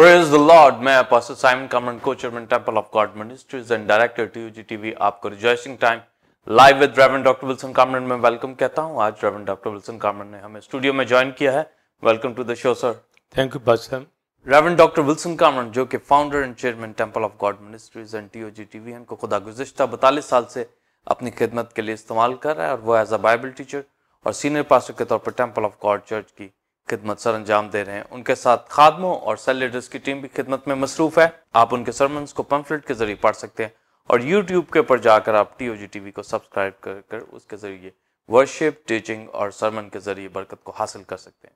Praise the Lord. मैं pastor Simon Kamran, co-chairman temple of God ministries and director TUG TV, आपको rejoicing time live with reverend doctor Wilson Kamran में welcome कहता हूं। आज reverend doctor Wilson Kamran ने हमें studio में ज्वाइन किया है। Welcome to the show sir. Thank you pastor. Reverend doctor Wilson Kamran जो कि founder and chairman temple of God ministries and TUG TV, इनको खुदा गुज़िश्ता 42 साल से अपनी खिदमत के लिए इस्तेमाल कर रहा है और वो एज अ बाइबल टीचर और सीनियर पास्टर के तौर पर टेंपल ऑफ गॉड चर्च की खिदमत सर अंजाम दे रहे हैं। उनके साथ खादमों और सेल लीडर्स की टीम भी खिदमत में मसरूफ है। आप उनके सरमन्स को पैम्फलेट के जरिए पढ़ सकते हैं और यूट्यूब के ऊपर जाकर आप टीओजी टीवी को सब्सक्राइब कर उसके जरिए वर्शिप, टीचिंग और सरमन के जरिए बरकत को हासिल कर सकते हैं।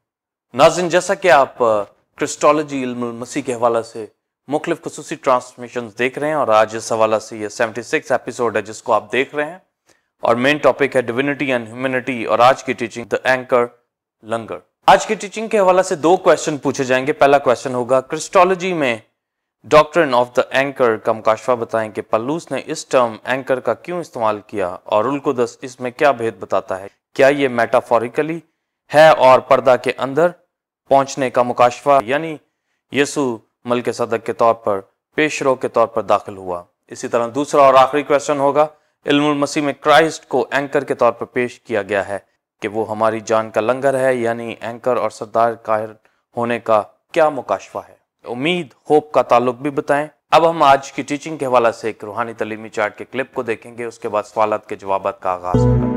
नाज़रीन, जैसा कि आप क्रिस्टोलॉजी इल्मुल मसीह के हवाला से मुख्तलिफ खुसूसी ट्रांसमिशन देख रहे हैं और आज इस हवाला से ये 76 एपिसोड है जिसको आप देख रहे हैं और मेन टॉपिक है डिविनिटी एंड ह्यूमैनिटी और आज की टीचिंग द एंकर लंगर। आज की टीचिंग के हवाले से 2 क्वेश्चन पूछे जाएंगे। पहला क्वेश्चन होगा, क्रिस्टोलॉजी में डॉक्ट्रिन ऑफ द एंकर का मुकाशफा बताएं कि पल्लूस ने इस टर्म एंकर का क्यों इस्तेमाल किया और उल-कुदस इसमें क्या भेद बताता है। क्या ये मेटाफोरिकली है और पर्दा के अंदर पहुंचने का मुकाशफा, यानी यीशु मलके सदक के तौर पर पेशरो के तौर पर दाखिल हुआ। इसी तरह दूसरा और आखिरी क्वेश्चन होगा, इल्मुल मसीह में क्राइस्ट को एंकर के तौर पर पेश किया गया है कि वो हमारी जान का लंगर है, यानी एंकर और सरदार काहिर होने का क्या मुकाशफा है। उम्मीद, होप का ताल्लुक भी बताएं। अब हम आज की टीचिंग के हवाले से एक रूहानी तलीमी चार्ट के क्लिप को देखेंगे, उसके बाद सवालात के जवाबात का आगाज होगा।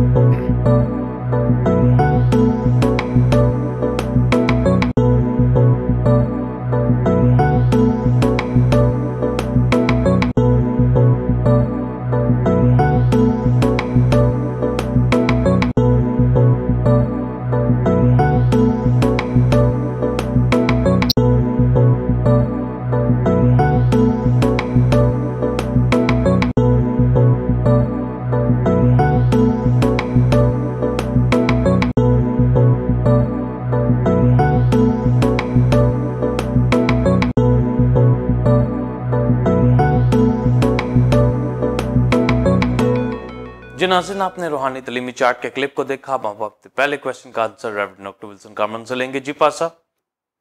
जी नाज़रीन, आपने रूहानी तलीमी चार्ट के क्लिप को देखा। अब आप पहले क्वेश्चन का answer reverend doctor Wilson Kamran से लेंगे। जी पासा।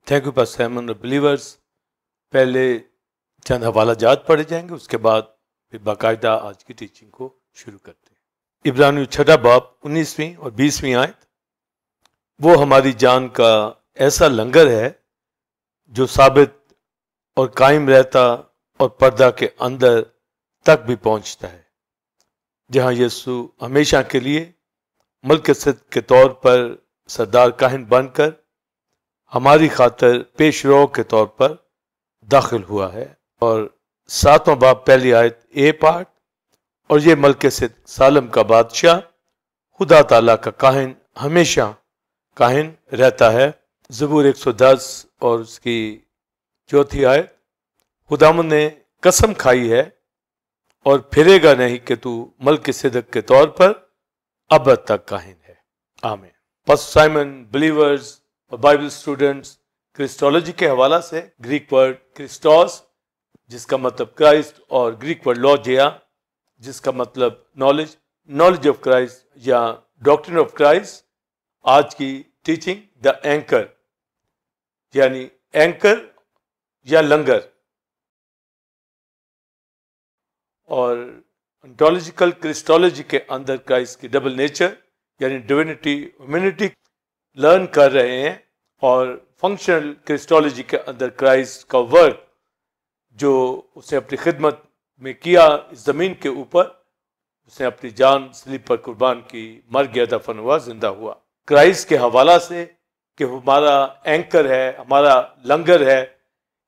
Thank you pastor Simon. Believers, पहले चंद हवाला जात पढ़े जाएंगे, उसके बाद फिर बाकायदा आज की टीचिंग को शुरू करते हैं। इब्रानियों 6 बाब 19वीं और 20वीं आयत, वो हमारी जान का ऐसा लंगर है जो साबित और कायम रहता और पर्दा के अंदर तक भी पहुंचता है, जहां यीशु हमेशा के लिए मलकसद के तौर पर सरदार काहिन बनकर हमारी खातिर पेशरो के तौर पर दाखिल हुआ है। और 7वां बाब पहली आयत ए पार्ट, और ये मलकसद सालम का बादशाह खुदा ताला का काहिन हमेशा काहिन रहता है। ज़बूर 110 और उसकी 4थी आयत, खुदावंद ने कसम खाई है और फिरेगा नहीं कि तू मलकिसिदक के तौर पर अब तक काहिन है। आमीन। पास्टर साइमन, बिलीवर्स और बाइबल स्टूडेंट्स, क्रिस्टोलॉजी के हवाला से ग्रीक वर्ड क्रिस्टोस जिसका मतलब क्राइस्ट और ग्रीक वर्ड लॉजिया जिसका मतलब नॉलेज ऑफ क्राइस्ट या डॉक्ट्रिन ऑफ क्राइस्ट। आज की टीचिंग द एंकर, यानी एंकर या लंगर, और ऑन्टोलॉजिकल क्रिस्टोलॉजी के अंदर क्राइस्ट की डबल नेचर यानी डिविनिटी ह्यूमैनिटी लर्न कर रहे हैं। और फंक्शनल क्रिस्टोलॉजी के अंदर क्राइस्ट का वर्क जो उसने अपनी खिदमत में किया इस ज़मीन के ऊपर, उसने अपनी जान सलीब पर कुर्बान की, मर गया, दफन हुआ, जिंदा हुआ। क्राइस्ट के हवाला से कि हमारा एंकर है, हमारा लंगर है,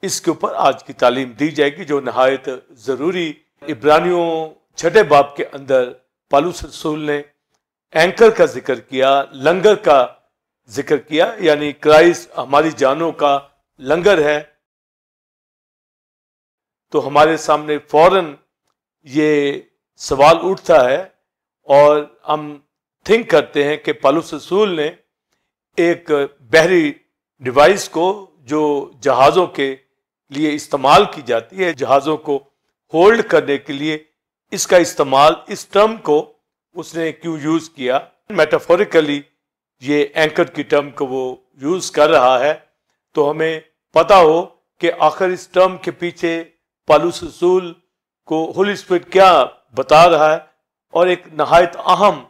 इसके ऊपर आज की तालीम दी जाएगी जो नहायत ज़रूरी। इब्रानियों 6 बाब के अंदर पौलुस रसूल ने एंकर का जिक्र किया, लंगर का जिक्र किया, यानी क्राइस्ट हमारी जानों का लंगर है। तो हमारे सामने फौरन ये सवाल उठता है और हम थिंक करते हैं कि पौलुस रसूल ने एक बहरी डिवाइस को जो जहाज़ों के लिए इस्तेमाल की जाती है, जहाज़ों को होल्ड करने के लिए, इसका इस्तेमाल, इस टर्म को उसने क्यों यूज किया। मेटाफोरिकली ये एंकर की टर्म को वो यूज कर रहा है, तो हमें पता हो कि आखिर इस टर्म के पीछे पौलुस रसूल को होली स्पिरिट क्या बता रहा है, और एक नहायत अहम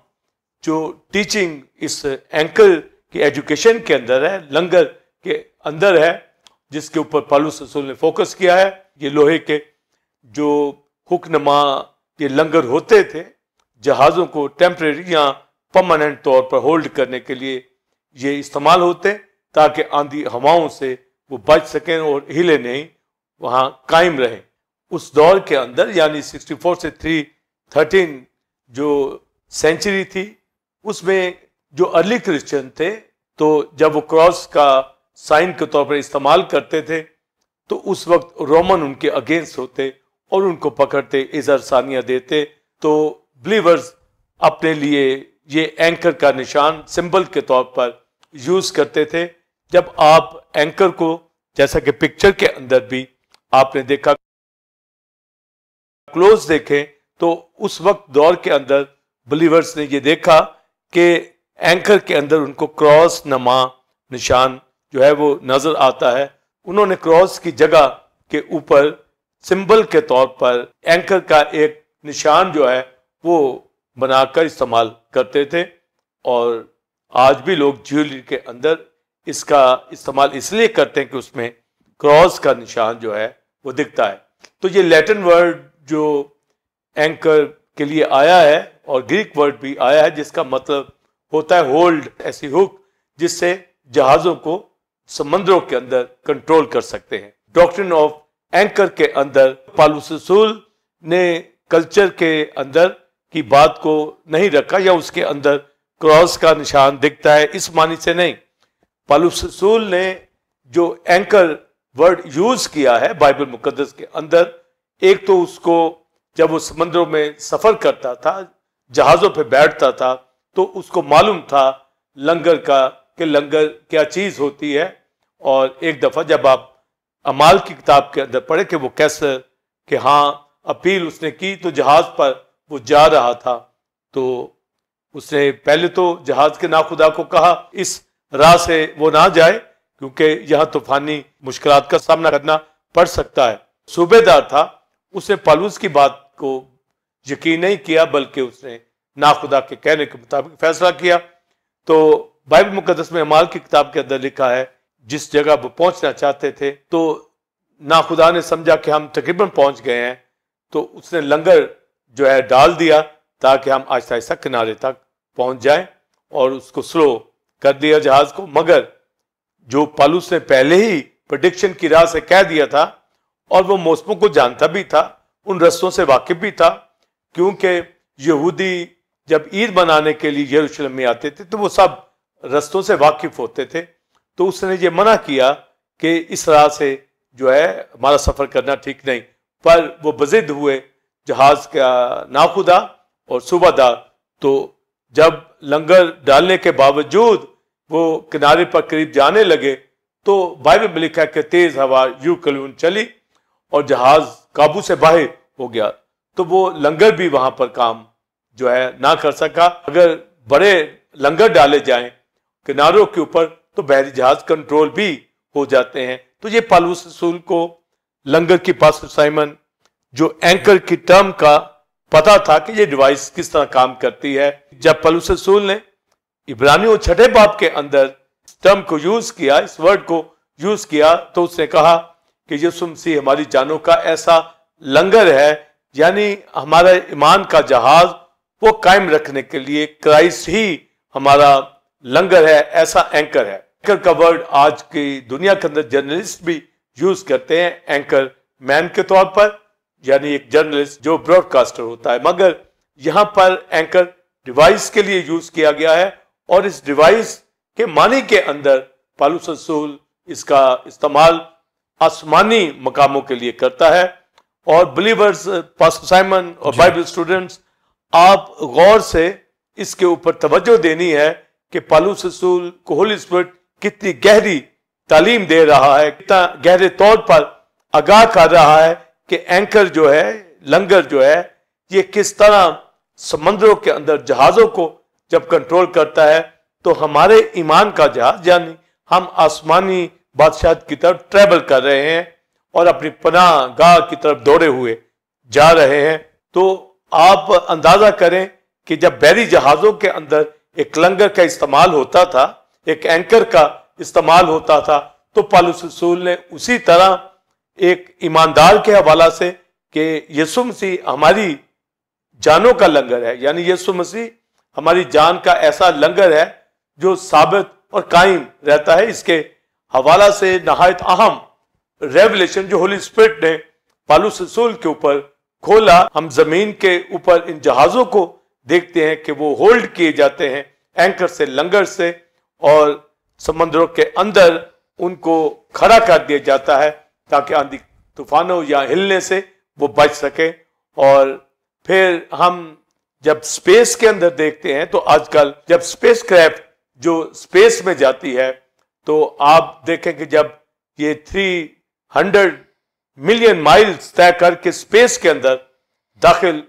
जो टीचिंग इस एंकर की एजुकेशन के अंदर है, लंगर के अंदर है, जिसके ऊपर पौलुस रसूल ने फोकस किया है। ये लोहे के जो हुक्नमा ये लंगर होते थे, जहाज़ों को टेम्परेरी या परमानेंट तौर पर होल्ड करने के लिए ये इस्तेमाल होते, ताकि आंधी हवाओं से वो बच सकें और हिले नहीं, वहाँ कायम रहें। उस दौर के अंदर यानी 64 से 313 जो सेंचुरी थी, उसमें जो अर्ली क्रिश्चियन थे, तो जब वो क्रॉस का साइन के तौर पर इस्तेमाल करते थे, तो उस वक्त रोमन उनके अगेंस्ट होते और उनको पकड़ते, इज़र सानिया देते। तो बिलीवर्स अपने लिए ये एंकर का निशान सिंबल के तौर पर यूज करते थे। जब आप एंकर को, जैसा कि पिक्चर के अंदर भी आपने देखा, क्लोज देखें, तो उस वक्त दौर के अंदर बिलीवर्स ने ये देखा कि एंकर के अंदर उनको क्रॉस नमा निशान जो है वो नजर आता है। उन्होंने क्रॉस की जगह के ऊपर सिंबल के तौर पर एंकर का एक निशान जो है वो बनाकर इस्तेमाल करते थे, और आज भी लोग ज्वेलरी के अंदर इसका इस्तेमाल इसलिए करते हैं कि उसमें क्रॉस का निशान जो है वो दिखता है। तो ये लैटिन वर्ड जो एंकर के लिए आया है और ग्रीक वर्ड भी आया है, जिसका मतलब होता है होल्ड, ऐसी हुक जिससे जहाजों को समंदरों के अंदर कंट्रोल कर सकते हैं। डॉक्ट्रिन ऑफ एंकर के अंदर पौलुस रसूल ने कल्चर के अंदर की बात को नहीं रखा, या उसके अंदर क्रॉस का निशान दिखता है इस मानी से नहीं। पौलुस रसूल ने जो एंकर वर्ड यूज किया है बाइबल मुकद्दस के अंदर, एक तो उसको जब वो समंदरों में सफर करता था, जहाजों पे बैठता था, तो उसको मालूम था लंगर का कि लंगर क्या चीज होती है। और एक दफा जब आप अमाल की किताब के अंदर पढ़े कि वो कैसे कि हाँ अपील उसने की, तो जहाज पर वो जा रहा था, तो उसने पहले तो जहाज के नाखुदा को कहा इस राह से वो ना जाए, क्योंकि यहाँ तूफानी मुश्किलात का सामना करना पड़ सकता है। सूबेदार था, उसने पौलुस की बात को यकीन नहीं किया, बल्कि उसने नाखुदा के कहने के मुताबिक फैसला किया। तो बाइबल मुकद्दस में अमाल की किताब के अंदर लिखा है, जिस जगह वो पहुंचना चाहते थे, तो नाखुदा ने समझा कि हम तकरीबन पहुंच गए हैं, तो उसने लंगर जो है डाल दिया ताकि हम आहिस्ता आहिस्ता किनारे तक पहुंच जाएं, और उसको स्लो कर दिया जहाज को। मगर जो पौलुस ने पहले ही प्रेडिक्शन की राह से कह दिया था, और वो मौसमों को जानता भी था, उन रस्तों से वाकिफ भी था, क्योंकि यहूदी जब ईद मनाने के लिए यरूशलेम में आते थे तो वो सब रस्तों से वाकिफ होते थे। तो उसने ये मना किया कि इस राह से जो है हमारा सफर करना ठीक नहीं, पर वो बजिद हुए जहाज का नाखुदा और सूबादार। तो जब लंगर डालने के बावजूद वो किनारे पर करीब जाने लगे, तो बाइबल में लिखा है कि तेज हवा यूं कलून चली और जहाज काबू से बाहर हो गया। तो वो लंगर भी वहां पर काम जो है ना कर सका। अगर बड़े लंगर डाले जाएं किनारों के ऊपर, तो बहरी जहाज कंट्रोल भी हो जाते हैं। तो ये पौलुस रसूल को लंगर की पास साइमन जो एंकर की टर्म का पता था कि ये डिवाइस किस तरह काम करती है। जब पौलुस रसूल ने इब्रानियों 6 बाब के अंदर टर्म को यूज किया, इस वर्ड को यूज किया, तो उसने कहा कि यीशु मसीह हमारी जानों का ऐसा लंगर है, यानी हमारा ईमान का जहाज वो कायम रखने के लिए क्राइस्ट ही हमारा लंगर है, ऐसा एंकर है। एंकर का वर्ड आज की दुनिया के अंदर जर्नलिस्ट भी यूज करते हैं एंकर मैन के तौर पर, यानी एक जर्नलिस्ट जो ब्रॉडकास्टर होता है। मगर यहां पर एंकर डिवाइस के लिए यूज किया गया है, और इस डिवाइस के मानी के अंदर पौलुस रसूल इसका इस्तेमाल आसमानी मकामों के लिए करता है। और बिलीवर्स, पास्टर साइमन और बाइबल स्टूडेंट्स, आप गौर से इसके ऊपर तवज्जो देनी है कि पौलुस रसूल को होली स्पिरिट कितनी गहरी तालीम दे रहा है, कितना गहरे तौर पर आगाह कर रहा है कि एंकर जो है, लंगर जो है, ये किस तरह समंदरों के अंदर जहाजों को जब कंट्रोल करता है, तो हमारे ईमान का जहाज यानी हम आसमानी बादशाह की तरफ ट्रैवल कर रहे हैं। और अपनी पनाह गाह की तरफ दौड़े हुए जा रहे हैं। तो आप अंदाजा करें कि जब बहरी जहाजों के अंदर एक लंगर का इस्तेमाल होता था, एक एंकर का इस्तेमाल होता था, तो पौलुस रसूल ने उसी तरह एक ईमानदार के हवाला से कि यीशु मसीह हमारी जानों का लंगर है, यानी यीशु मसीह हमारी जान का ऐसा लंगर है जो साबित और कायम रहता है, इसके हवाला से नहायत अहम रेवलेशन जो होली स्पिरिट ने पौलुस रसूल के ऊपर खोला। हम जमीन के ऊपर इन जहाजों को देखते हैं कि वो होल्ड किए जाते हैं एंकर से, लंगर से, और समंदरों के अंदर उनको खड़ा कर दिया जाता है ताकि आंधी तूफानों या हिलने से वो बच सके। और फिर हम जब स्पेस के अंदर देखते हैं तो आजकल जब स्पेस क्राफ्ट जो स्पेस में जाती है तो आप देखें कि जब ये 300 मिलियन माइल्स तय करके स्पेस के अंदर दाखिल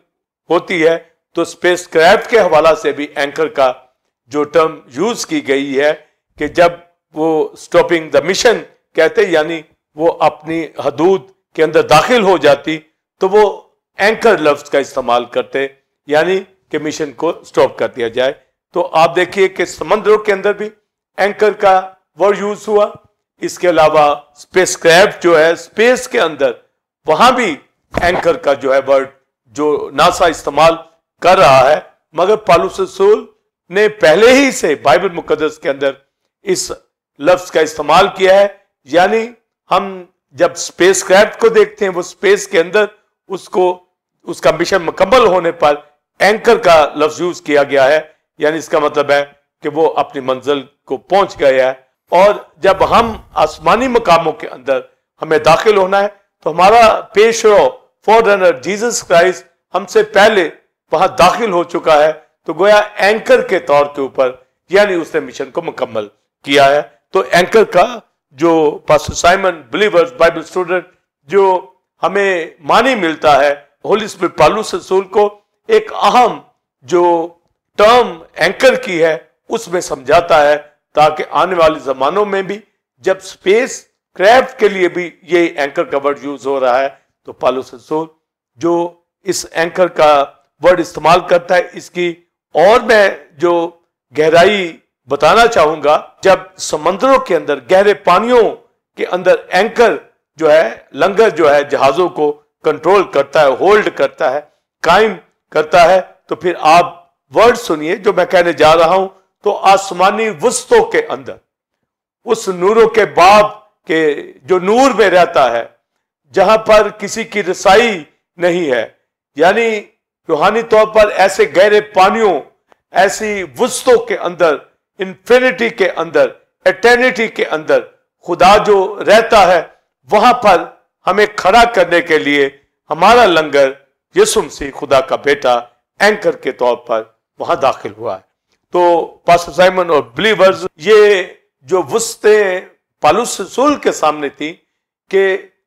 होती है तो स्पेस क्राफ्ट के हवाला से भी एंकर का जो टर्म यूज की गई है कि जब वो स्टॉपिंग द मिशन कहते, यानी वो अपनी हदूद के अंदर दाखिल हो जाती, तो वो एंकर लफ्ज का इस्तेमाल करते, यानी कि मिशन को स्टॉप कर दिया जाए। तो आप देखिए कि समुद्रों के अंदर भी एंकर का वर्ड यूज हुआ। इसके अलावा स्पेस क्राफ्ट जो है स्पेस के अंदर, वहां भी एंकर का जो है वर्ड जो नासा इस्तेमाल कर रहा है, मगर पौलुस रसूल ने पहले ही से बाइबल मुकद्दस के अंदर इस लफ्ज का इस्तेमाल किया है। यानी हम जब स्पेस क्राफ्ट को देखते हैं वो स्पेस के अंदर उसका मिशन मुकम्मल होने पर एंकर का लफ्ज यूज किया गया है, यानी इसका मतलब है कि वो अपनी मंजिल को पहुंच गया है। और जब हम आसमानी मकामों के अंदर हमें दाखिल होना है तो हमारा पेशरो फॉररनर जीसस क्राइस्ट हमसे पहले वहां दाखिल हो चुका है, तो गोया एंकर के तौर के ऊपर, यानी उसने मिशन को मुकम्मल किया है। तो एंकर का जो pastor Simon believers Bible student जो हमें मानी मिलता है, होली स्पिरिट पौलुस रसूल को एक अहम जो टर्म एंकर की है उसमें समझाता है, ताकि आने वाले जमानों में भी जब स्पेस क्राफ्ट के लिए भी ये एंकर का वर्ड यूज हो रहा है तो पौलुस रसूल जो इस एंकर का वर्ड इस्तेमाल करता है, इसकी और मैं जो गहराई बताना चाहूंगा। जब समंदरों के अंदर, गहरे पानियों के अंदर एंकर जो है, लंगर जो है जहाजों को कंट्रोल करता है, होल्ड करता है, कायम करता है, तो फिर आप वर्ड सुनिए जो मैं कहने जा रहा हूं। तो आसमानी वस्तुओं के अंदर उस नूरों के बाप के जो नूर में रहता है, जहां पर किसी की रसाई नहीं है, यानी रूहानी तौर पर ऐसे गहरे पानियों, ऐसी वस्तुओं के अंदर, इन्फिनिटी के अंदर, एटर्निटी के अंदर खुदा जो रहता है, वहां पर हमें खड़ा करने के लिए हमारा लंगर यीशु मसीह खुदा का बेटा एंकर के तौर पर वहां दाखिल हुआ है। तो पास्टर साइमन और बिलीवर्स, ये जो वस्तें पौलुस रसूल के सामने थी कि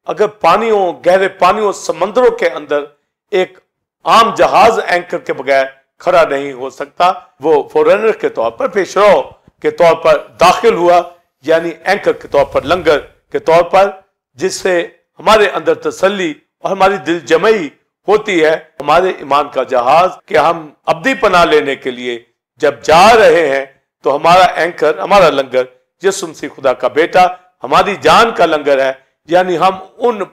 अगर पानियों, गहरे पानियों, समंदरों के अंदर एक आम जहाज एंकर के बगैर खड़ा नहीं हो सकता, वो फॉरेनर के तौर पर, पेशरो के तौर पर दाखिल हुआ, यानी एंकर के तौर पर, लंगर के तौर पर, जिससे हमारे अंदर तसल्ली और हमारी दिल जमई होती है हमारे ईमान का जहाज कि हम अब्दी पनाह लेने के लिए जब जा रहे हैं तो हमारा एंकर, हमारा लंगर यीशु मसीह खुदा का बेटा हमारी जान का लंगर है। यानी हम उन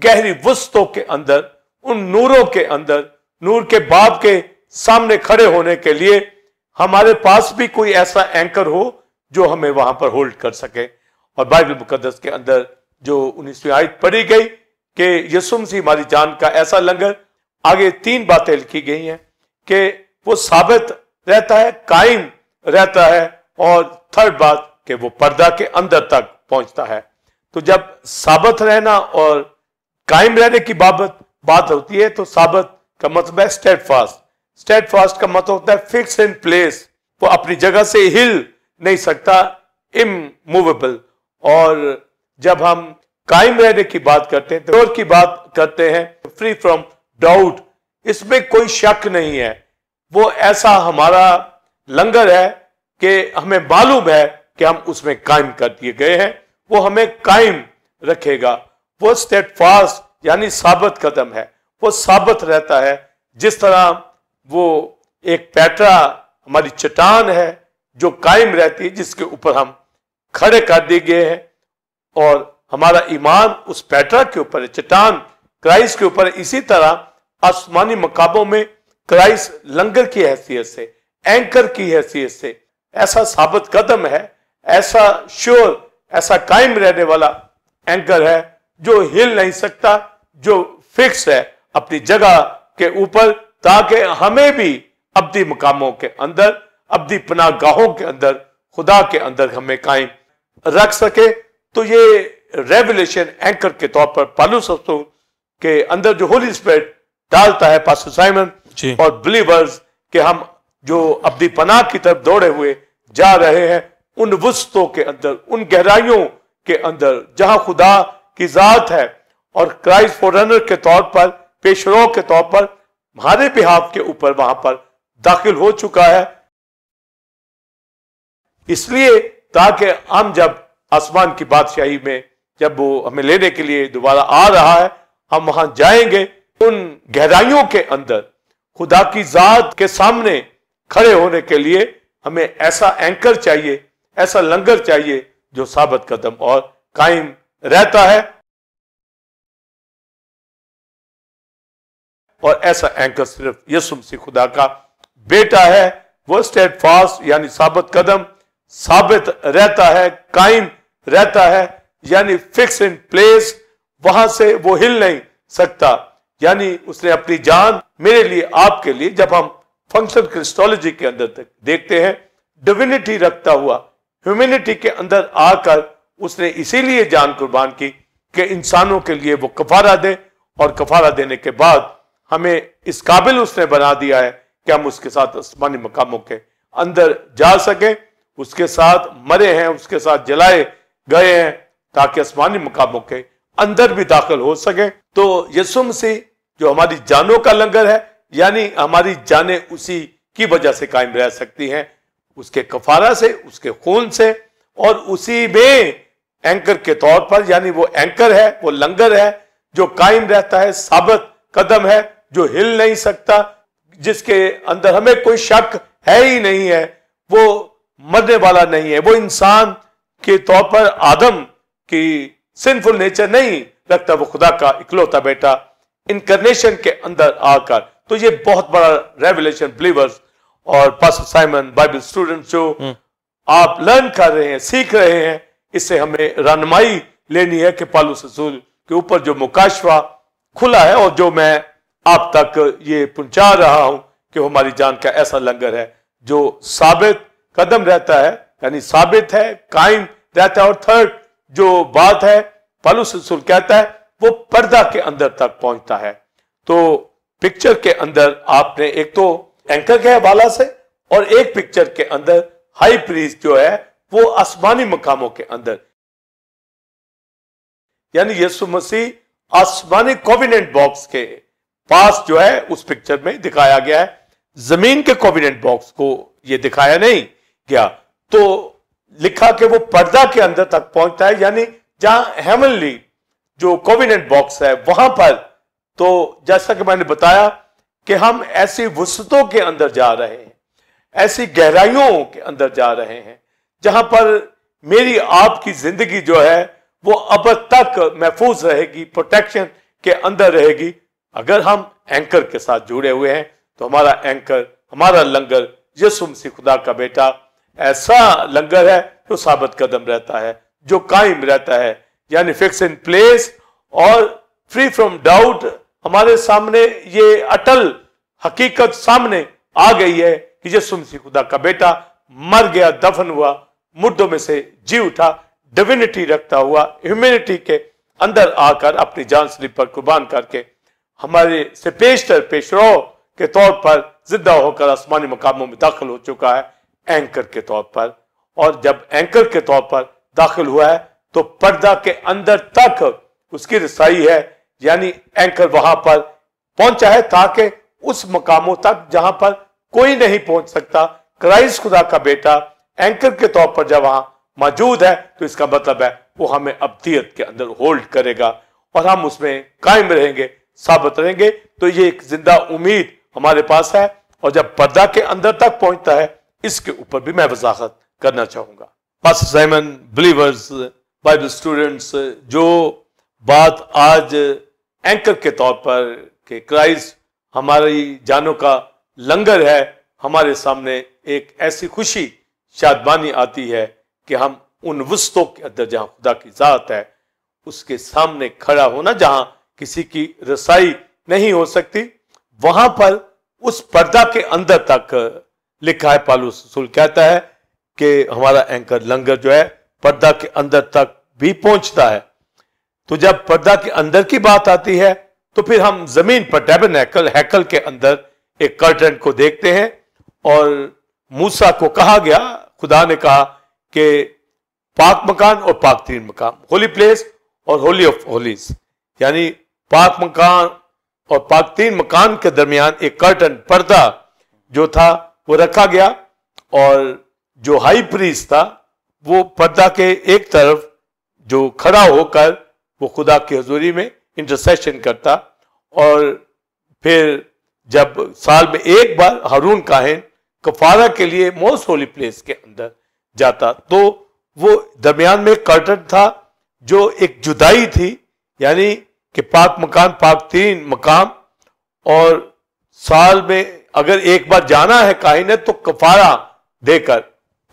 गहरी वस्तुओं के अंदर, उन नूरों के अंदर, नूर के बाप के सामने खड़े होने के लिए हमारे पास भी कोई ऐसा एंकर हो जो हमें वहां पर होल्ड कर सके। और बाइबल मुकद्दस के अंदर जो 19वीं आयत पढ़ी गई कि यीशु मसीह हमारी जान का ऐसा लंगर, आगे 3 बातें लिखी गई हैं कि वो साबित रहता है, कायम रहता है, और थर्ड बात कि वो पर्दा के अंदर तक पहुंचता है। तो जब साबित रहना और कायम रहने की बात होती है तो साबित का मतलब है स्टेडफास्ट। स्टेडफास्ट का मतलब होता है फिक्स इन प्लेस, वो अपनी जगह से हिल नहीं सकता, इमूवेबल। और जब हम कायम रहने की बात करते हैं, तो की बात करते हैं, फ्री फ्रॉम डाउट, इसमें कोई शक नहीं है, वो ऐसा हमारा लंगर है कि हमें मालूम है कि हम उसमें कायम कर दिए गए हैं, वो हमें कायम रखेगा। वो स्टेडफास्ट यानी साबित कदम है, वो साबित रहता है। जिस तरह वो एक पैटरा हमारी चट्टान है जो कायम रहती है, जिसके ऊपर हम खड़े कर दिए गए हैं और हमारा ईमान उस पैटरा के ऊपर है, चट्टान क्राइस्ट के ऊपर है। इसी तरह आसमानी मकामों में क्राइस्ट लंगर की हैसियत से, एंकर की हैसियत से ऐसा साबित कदम है, ऐसा श्योर, ऐसा कायम रहने वाला एंकर है जो हिल नहीं सकता, जो फिक्स है अपनी जगह के ऊपर, ताकि हमें भी अब्दी मकामों के अंदर, अब्दी पनाहगाहों के अंदर, खुदा के अंदर हमें कायम रख सके। तो ये रेवलेशन एंकर के तौर पर पौलुस रसूल के अंदर जो होली स्पिरिट डालता है पास्टर साइमन और बिलीवर्स के हम जो अब्दी पनाह की तरफ दौड़े हुए जा रहे हैं, उन वुस्तों के अंदर, उन गहराइयों के अंदर जहां खुदा की जात है और क्राइस्ट फॉररनर के तौर पर, पेशरो के तौर पर हमारे बिहाफ के ऊपर वहां पर दाखिल हो चुका है। इसलिए ताकि हम जब आसमान की बादशाही में, जब वो हमें लेने के लिए दोबारा आ रहा है, हम वहां जाएंगे। उन गहराइयों के अंदर खुदा की जात के सामने खड़े होने के लिए हमें ऐसा एंकर चाहिए, ऐसा लंगर चाहिए जो साबित कदम और कायम रहता है। और ऐसा एंकर सिर्फ यीशु मसीह खुदा का बेटा है। वो स्टेडफास्ट यानी साबित कदम, साबित रहता है, कायम रहता है, यानी फिक्स इन प्लेस, वहां से वो हिल नहीं सकता। यानी उसने अपनी जान मेरे लिए, आपके लिए, जब हम फंक्शन क्रिस्टोलॉजी के अंदर तक देखते हैं, डिविनिटी रखता हुआ ह्यूमैनिटी के अंदर आकर उसने इसीलिए जान कुर्बान की कि इंसानों के लिए वो कफारा दे, और कफारा देने के बाद हमें इस काबिल उसने बना दिया है कि हम उसके साथ आसमानी मकामों के अंदर जा सकें। उसके साथ मरे हैं, उसके साथ जलाए गए हैं, ताकि आसमानी मकामों के अंदर भी दाखिल हो सके। तो यीशु मसीह जो हमारी जानों का लंगर है, यानी हमारी जानें उसी की वजह से कायम रह सकती हैं, उसके कफारा से, उसके खून से, और उसी में एंकर के तौर पर, यानी वो एंकर है, वो लंगर है जो कायम रहता है, साबित कदम है, जो हिल नहीं सकता, जिसके अंदर हमें कोई शक है ही नहीं है, वो मरने वाला नहीं है, वो इंसान के तौर पर आदम की सिंफुल नेचर नहीं रखता, वो खुदा का इकलौता बेटा इनकारनेशन के अंदर आकर। तो ये बहुत बड़ा रेवलेशन बिलीवर्स और पास्टर साइमन, बाइबल स्टूडेंट्स जो आप लर्न कर रहे हैं, सीख रहे हैं, इससे हमें रहनुमाई लेनी है कि पौलुस रसूल के ऊपर जो मुकाशवा खुला है और जो मैं आप तक ये पहुंचा रहा हूं कि हमारी जान का ऐसा लंगर है जो साबित कदम रहता है, यानी साबित है, कायम रहता है। और थर्ड जो बात है, पौलुस रसूल कहता है वो पर्दा के अंदर तक पहुंचता है। तो पिक्चर के अंदर आपने एक तो एंकर के हवाला से, और एक पिक्चर के अंदर हाई प्रीस्ट जो है वो आसमानी मकामों के अंदर, यानी यीशु मसीह आसमानी कोविनेंट बॉक्स के पास जो है उस पिक्चर में दिखाया गया है। जमीन के कोविनेंट बॉक्स को ये दिखाया नहीं गया। तो लिखा कि वो पर्दा के अंदर तक पहुंचता है, यानी जहां हेवनली जो कोविनेंट बॉक्स है वहां पर। तो जैसा कि मैंने बताया कि हम ऐसी वसतों के अंदर जा रहे हैं, ऐसी गहराइयों के अंदर जा रहे हैं, जहां पर मेरी आपकी जिंदगी जो है वो अब तक महफूज रहेगी, प्रोटेक्शन के अंदर रहेगी। अगर हम एंकर के साथ जुड़े हुए हैं तो हमारा एंकर, हमारा लंगर यीशु मसीह खुदा का बेटा ऐसा लंगर है जो साबित कदम रहता है, जो कायम रहता है, यानी फिक्स इन प्लेस और फ्री फ्रॉम डाउट। हमारे सामने ये अटल हकीकत सामने आ गई है कि यीशु मसीह खुदा का बेटा मर गया, दफन हुआ, मुर्दों में से जी उठा, डिविनिटी रखता हुआ ह्यूमैनिटी के अंदर आकर अपनी जान स्लीप पर कुर्बान करके हमारे से पेशरो के तौर पर जिंदा होकर आसमानी मकामों में दाखिल हो चुका है एंकर के तौर पर। और जब एंकर के तौर पर दाखिल हुआ है तो पर्दा के अंदर तक उसकी रसाई है, यानी एंकर वहां पर पहुंचा है ताकि उस मकामों तक जहां पर कोई नहीं पहुंच सकता। क्राइस्ट खुदा का बेटा एंकर के तौर पर जब वहां मौजूद है तो इसका मतलब है वो हमें अब्दियत के अंदर होल्ड करेगा और हम उसमें कायम रहेंगे, साबित रहेंगे। तो ये एक जिंदा उम्मीद हमारे पास है। और जब पर्दा के अंदर तक पहुंचता है, इसके ऊपर भी मैं वजाहत करना चाहूंगा। Pastor Simon, believers, Bible students, जो बात आज एंकर के तौर पर कि क्राइस्ट हमारी जानों का लंगर है, हमारे सामने एक ऐसी खुशी शादमानी आती है कि हम उन वस्तुओं के अंदर जहां खुदा की जात है उसके सामने खड़ा होना, जहां किसी की रसाई नहीं हो सकती, वहां पर उस पर्दा के अंदर तक लिखा है। पौलुस रसूल कहता है कि हमारा एंकर लंगर जो है पर्दा के अंदर तक भी पहुंचता है। तो जब पर्दा के अंदर की बात आती है तो फिर हम जमीन पर टैबरनेकल, हैकल के अंदर एक कर्टन को देखते हैं। और मूसा को कहा गया, खुदा ने कहा कि पाक मकान और पाक तीन मकान, होली प्लेस और होली ऑफ होलीज, यानी पाक मकान और पाक तीन मकान के दरमियान एक कर्टन, पर्दा जो था वो रखा गया। और जो हाई प्रीस्ट था वो पर्दा के एक तरफ जो खड़ा होकर वो खुदा की हजूरी में इंटरसेशन करता। और फिर जब साल में एक बार हारून काहिन कफारा के लिए मोस्ट होली प्लेस के अंदर जाता, तो वो दरमियान में कर्टन था जो एक जुदाई थी, यानी कि पाक मकान, पाक तीन मकाम। और साल में अगर एक बार जाना है काहिन ने तो कफारा देकर,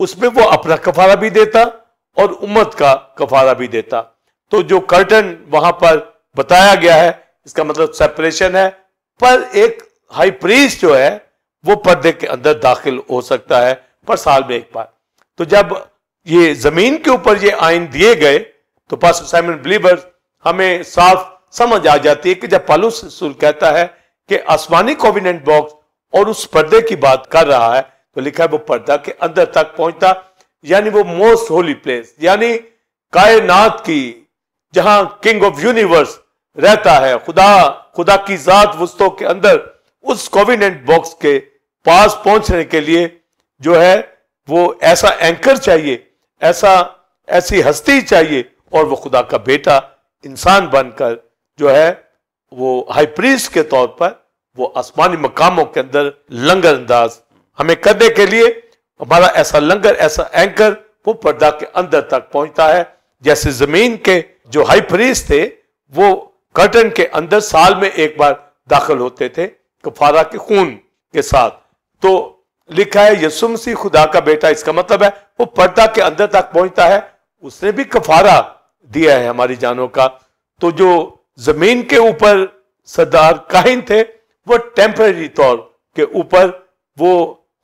उसमें वो अपना कफारा भी देता और उम्मत का कफारा भी देता। तो जो कर्टन वहां पर बताया गया है, इसका मतलब सेपरेशन है। पर एक हाई प्रीस्ट जो है वो पर्दे के अंदर दाखिल हो सकता है, पर साल में एक बार। तो जब ये जमीन के ऊपर ये आइन दिए गए तो पास्टर साइमन, बिलीवर्स, हमें साफ समझ आ जाती है कि जब पौलुस रसूल कहता है कि आसमानी कोवेनेंट बॉक्स और उस पर्दे की बात कर रहा है, तो लिखा है वो पर्दा के अंदर तक पहुंचता, यानी वो मोस्ट होली प्लेस, यानी कायनात की जहां किंग ऑफ यूनिवर्स रहता है, खुदा की जात वस्तुओं के अंदर, उस कोवेनेंट बॉक्स के पास पहुंचने के लिए जो है वो ऐसा एंकर चाहिए, ऐसी हस्ती चाहिए। और वो खुदा का बेटा इंसान बनकर जो है वो हाई प्रीस्ट के तौर पर वो आसमानी मकामों के अंदर लंगर अंदाज हमें करने के लिए, हमारा ऐसा लंगर, ऐसा एंकर वो पर्दा के अंदर तक पहुंचता है। जैसे जमीन के जो हाई प्रीस्ट थे वो कर्टन के अंदर साल में एक बार दाखिल होते थे कफारा के खून के साथ। तो लिखा है यीशु मसीह खुदा का बेटा, इसका मतलब है वो पर्दा के अंदर तक पहुंचता है, उसने भी कफारा दिया है हमारी जानों का। तो जो जमीन के ऊपर सरदार काहिन थे वो टेम्पररी तौर के ऊपर वो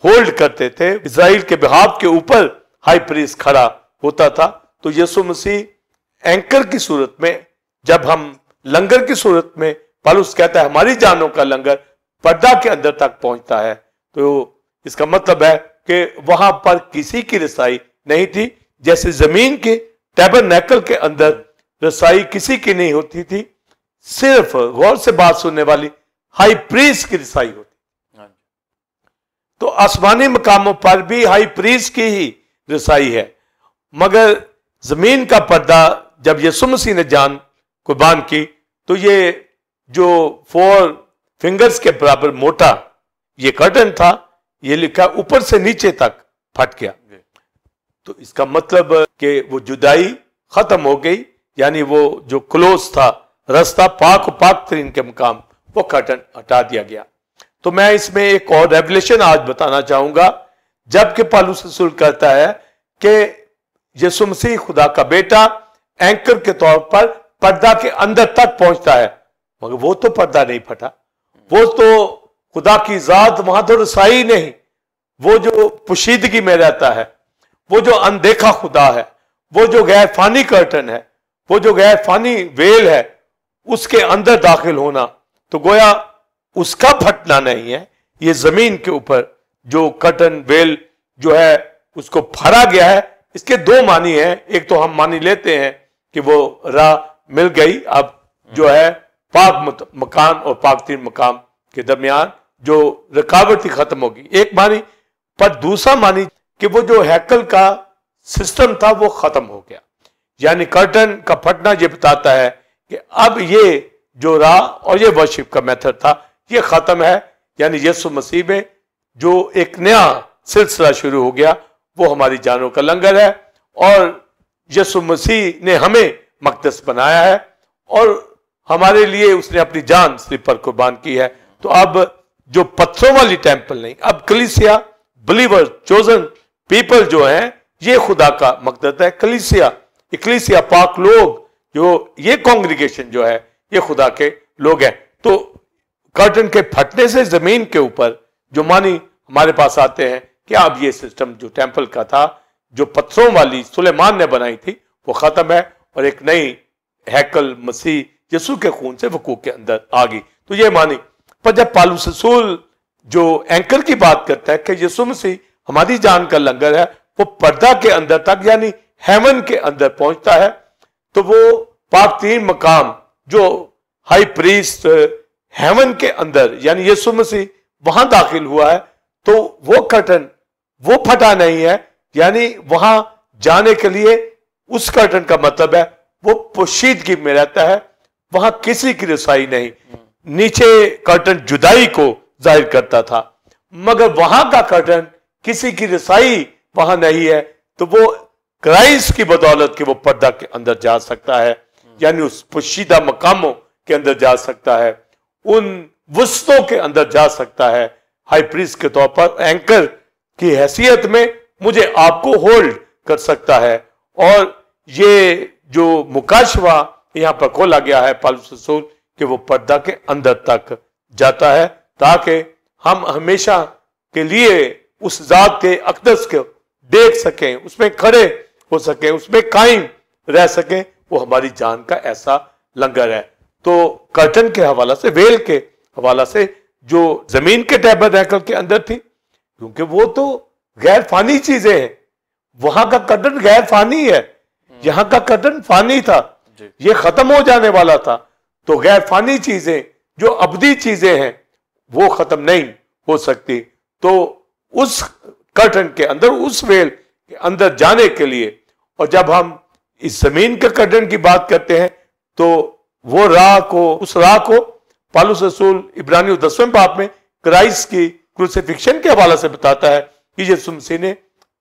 होल्ड करते थे, इजराइल के बिहाफ के ऊपर हाई प्रीस्ट खड़ा होता था। तो यीशु मसीह एंकर की सूरत में, जब हम लंगर की सूरत में, पौलुस कहता है हमारी जानों का लंगर पर्दा के अंदर तक पहुंचता है, तो इसका मतलब है कि वहां पर किसी की रसाई नहीं थी। जैसे जमीन के टैबरनेकल के अंदर रसाई किसी की नहीं होती थी, सिर्फ गौर से बात सुनने वाली हाई प्रीस्ट की रसाई होती। तो आसमानी मकामों पर भी हाई प्रीस्ट की ही रसाई है। मगर जमीन का पर्दा जब यीशु मसीह ने जान कुर्बान की, तो ये जो 4 फिंगर्स के बराबर मोटा ये कर्टन था, ये लिखा ऊपर से नीचे तक फट गया। तो इसका मतलब कि वो जुदाई खत्म हो गई, यानी वो जो क्लोज था रास्ता पाक तरीन के मुकाम, वो कर्टन हटा दिया गया। तो मैं इसमें एक और रेवलेशन आज बताना चाहूंगा। जबकि पौलुस रसूल कहता है कि यीशु मसीह खुदा का बेटा एंकर के तौर पर पर्दा के अंदर तक पहुंचता है, मगर वो तो पर्दा नहीं फटा, वो तो खुदा की जात वहां तो रसाई नहीं, वो जो पुशीदगी में रहता है, वो जो अनदेखा खुदा है, वो जो गैर फानी कर्टन है, वो जो गैर फानी वेल है, उसके अंदर दाखिल होना, तो गोया उसका फटना नहीं है। ये जमीन के ऊपर जो कर्टन वेल जो है उसको फाड़ा गया है। इसके 2 मानी हैं। एक तो हम मानी लेते हैं कि वो राह मिल गई, अब जो है पाक मकान और पाक तीन मकाम के दरमियान जो रुकावट खत्म होगी, एक मानी। पर दूसरा मानी कि वो जो हैकल का सिस्टम था वो खत्म हो गया, यानी कर्टन का फटना ये बताता है कि अब ये जो रहा और ये वर्शिप का मेथड था ये खत्म है, यानी यीशु मसीह में जो एक नया सिलसिला शुरू हो गया वो हमारी जानों का लंगर है। और यीशु मसीह ने हमें मकदस बनाया है और हमारे लिए उसने अपनी जान सिर पर कुर्बान की है। तो अब जो पत्थरों वाली टेंपल नहीं, अब कलीसिया, बिलीवर, चोजन पीपल जो हैं ये खुदा का मकदस है। कलीसिया पाक लोग, जो ये कांग्रीगेशन जो है ये खुदा के लोग हैं। तो कर्टन के फटने से जमीन के ऊपर जो मानी हमारे पास आते हैं कि अब ये सिस्टम जो टेंपल का था, जो पत्थरों वाली सुलेमान ने बनाई थी, वो खत्म है और एक नई हैकल मसीह यीशु के खून से वकूफ के अंदर आ गई। तो ये मानी। पर जब पौलुस रसूल जो एंकर की बात करता है कि यीशु मसीह हमारी जान का लंगर है, वो पर्दा के अंदर तक यानी हेवन के अंदर पहुंचता है, तो वो पाक तीन मकाम जो हाई प्रीस्ट हेवन के अंदर यानी यीशु मसीह वहां दाखिल हुआ है, तो वो कर्टन वो फटा नहीं है, यानी वहां जाने के लिए उस कर्टन का मतलब है वो पोशीदगी में रहता है, वहां किसी की रसाई नहीं। नीचे कर्टन जुदाई को जाहिर करता था, मगर वहां का कर्टन किसी की रसाई वहां नहीं है, तो वो क्राइस्ट की बदौलत के वो पर्दा के अंदर जा सकता है, यानी उस पोशीदा मकामों के अंदर जा सकता है, उन वस्तुओं के अंदर जा सकता है। हाई प्रीस्ट के तौर पर एंकर की हैसियत में मुझे आपको होल्ड कर सकता है। और ये जो मुकाशवा यहां पर खोला गया है पौलुस रसूल कि वो पर्दा के अंदर तक जाता है, ताकि हम हमेशा के लिए उस जात के अक़दस को देख सकें, उसमें खड़े हो सकें, उसमें कायम रह सकें। वो हमारी जान का ऐसा लंगर है। तो कर्टन के हवाला से, वेल के हवाला से जो जमीन के टैबरनेकल के अंदर थी, क्योंकि वो तो गैर फानी चीजें हैं, वहां का कर्टन गैर फानी है, यहां का कर्टन फानी था, ये खत्म हो जाने वाला था। तो गैर फानी चीजें जो अबदी चीजें हैं वो खत्म नहीं हो सकती। तो उस कर्टन के अंदर, उस वेल के अंदर जाने के लिए, और जब हम इस जमीन के कर्टन की बात करते हैं तो वो राह को, उस राह को पौलुस रसूल इब्रानियों 10वें बाब में क्राइस्ट की क्रूसिफिक्शन के हवाले से बताता है कि यीशु मसीह ने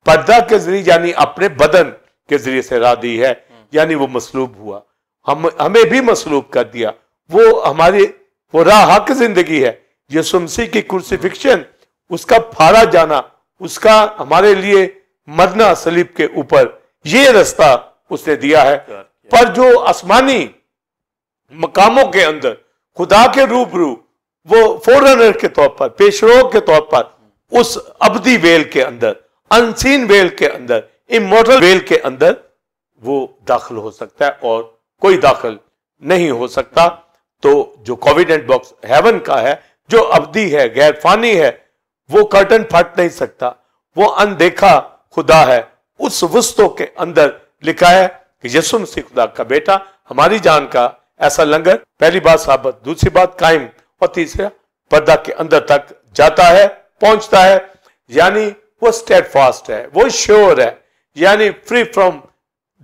पर्दा के जरिए यानी अपने बदन के जरिए से राह दी है, यानी वो मसलूब हुआ, हमें भी मसलूब कर दिया। वो हमारी वो राह हक जिंदगी है। यीशु मसीह की क्रूसिफिक्शन, उसका फाड़ा जाना, उसका हमारे लिए मरना सलीब के ऊपर, ये रास्ता उसने दिया है। पर जो आसमानी मकामों के अंदर खुदा के रूबरू वो फोरनर के तौर पर, पेशरो के तौर पर उस अबदी वेल के अंदर, अनसीन वेल के अंदर, इमोर्टल वेल के अंदर वो दाखिल हो सकता है और कोई दाखिल नहीं हो सकता। तो जो कोविडेंट बॉक्स हेवन का है, जो अबदी है, गैर फानी है, वो कर्टन फट नहीं सकता, वो अनदेखा खुदा है। उस वस्तु के अंदर लिखा है कि यीशु मसीह खुदा का बेटा, हमारी जान का ऐसा लंगर, पहली बात साबित, दूसरी बात कायम, और तीसरा पर्दा के अंदर तक जाता है, पहुंचता है, यानी वो स्टेडफास्ट है, वो श्योर है, यानी फ्री फ्रॉम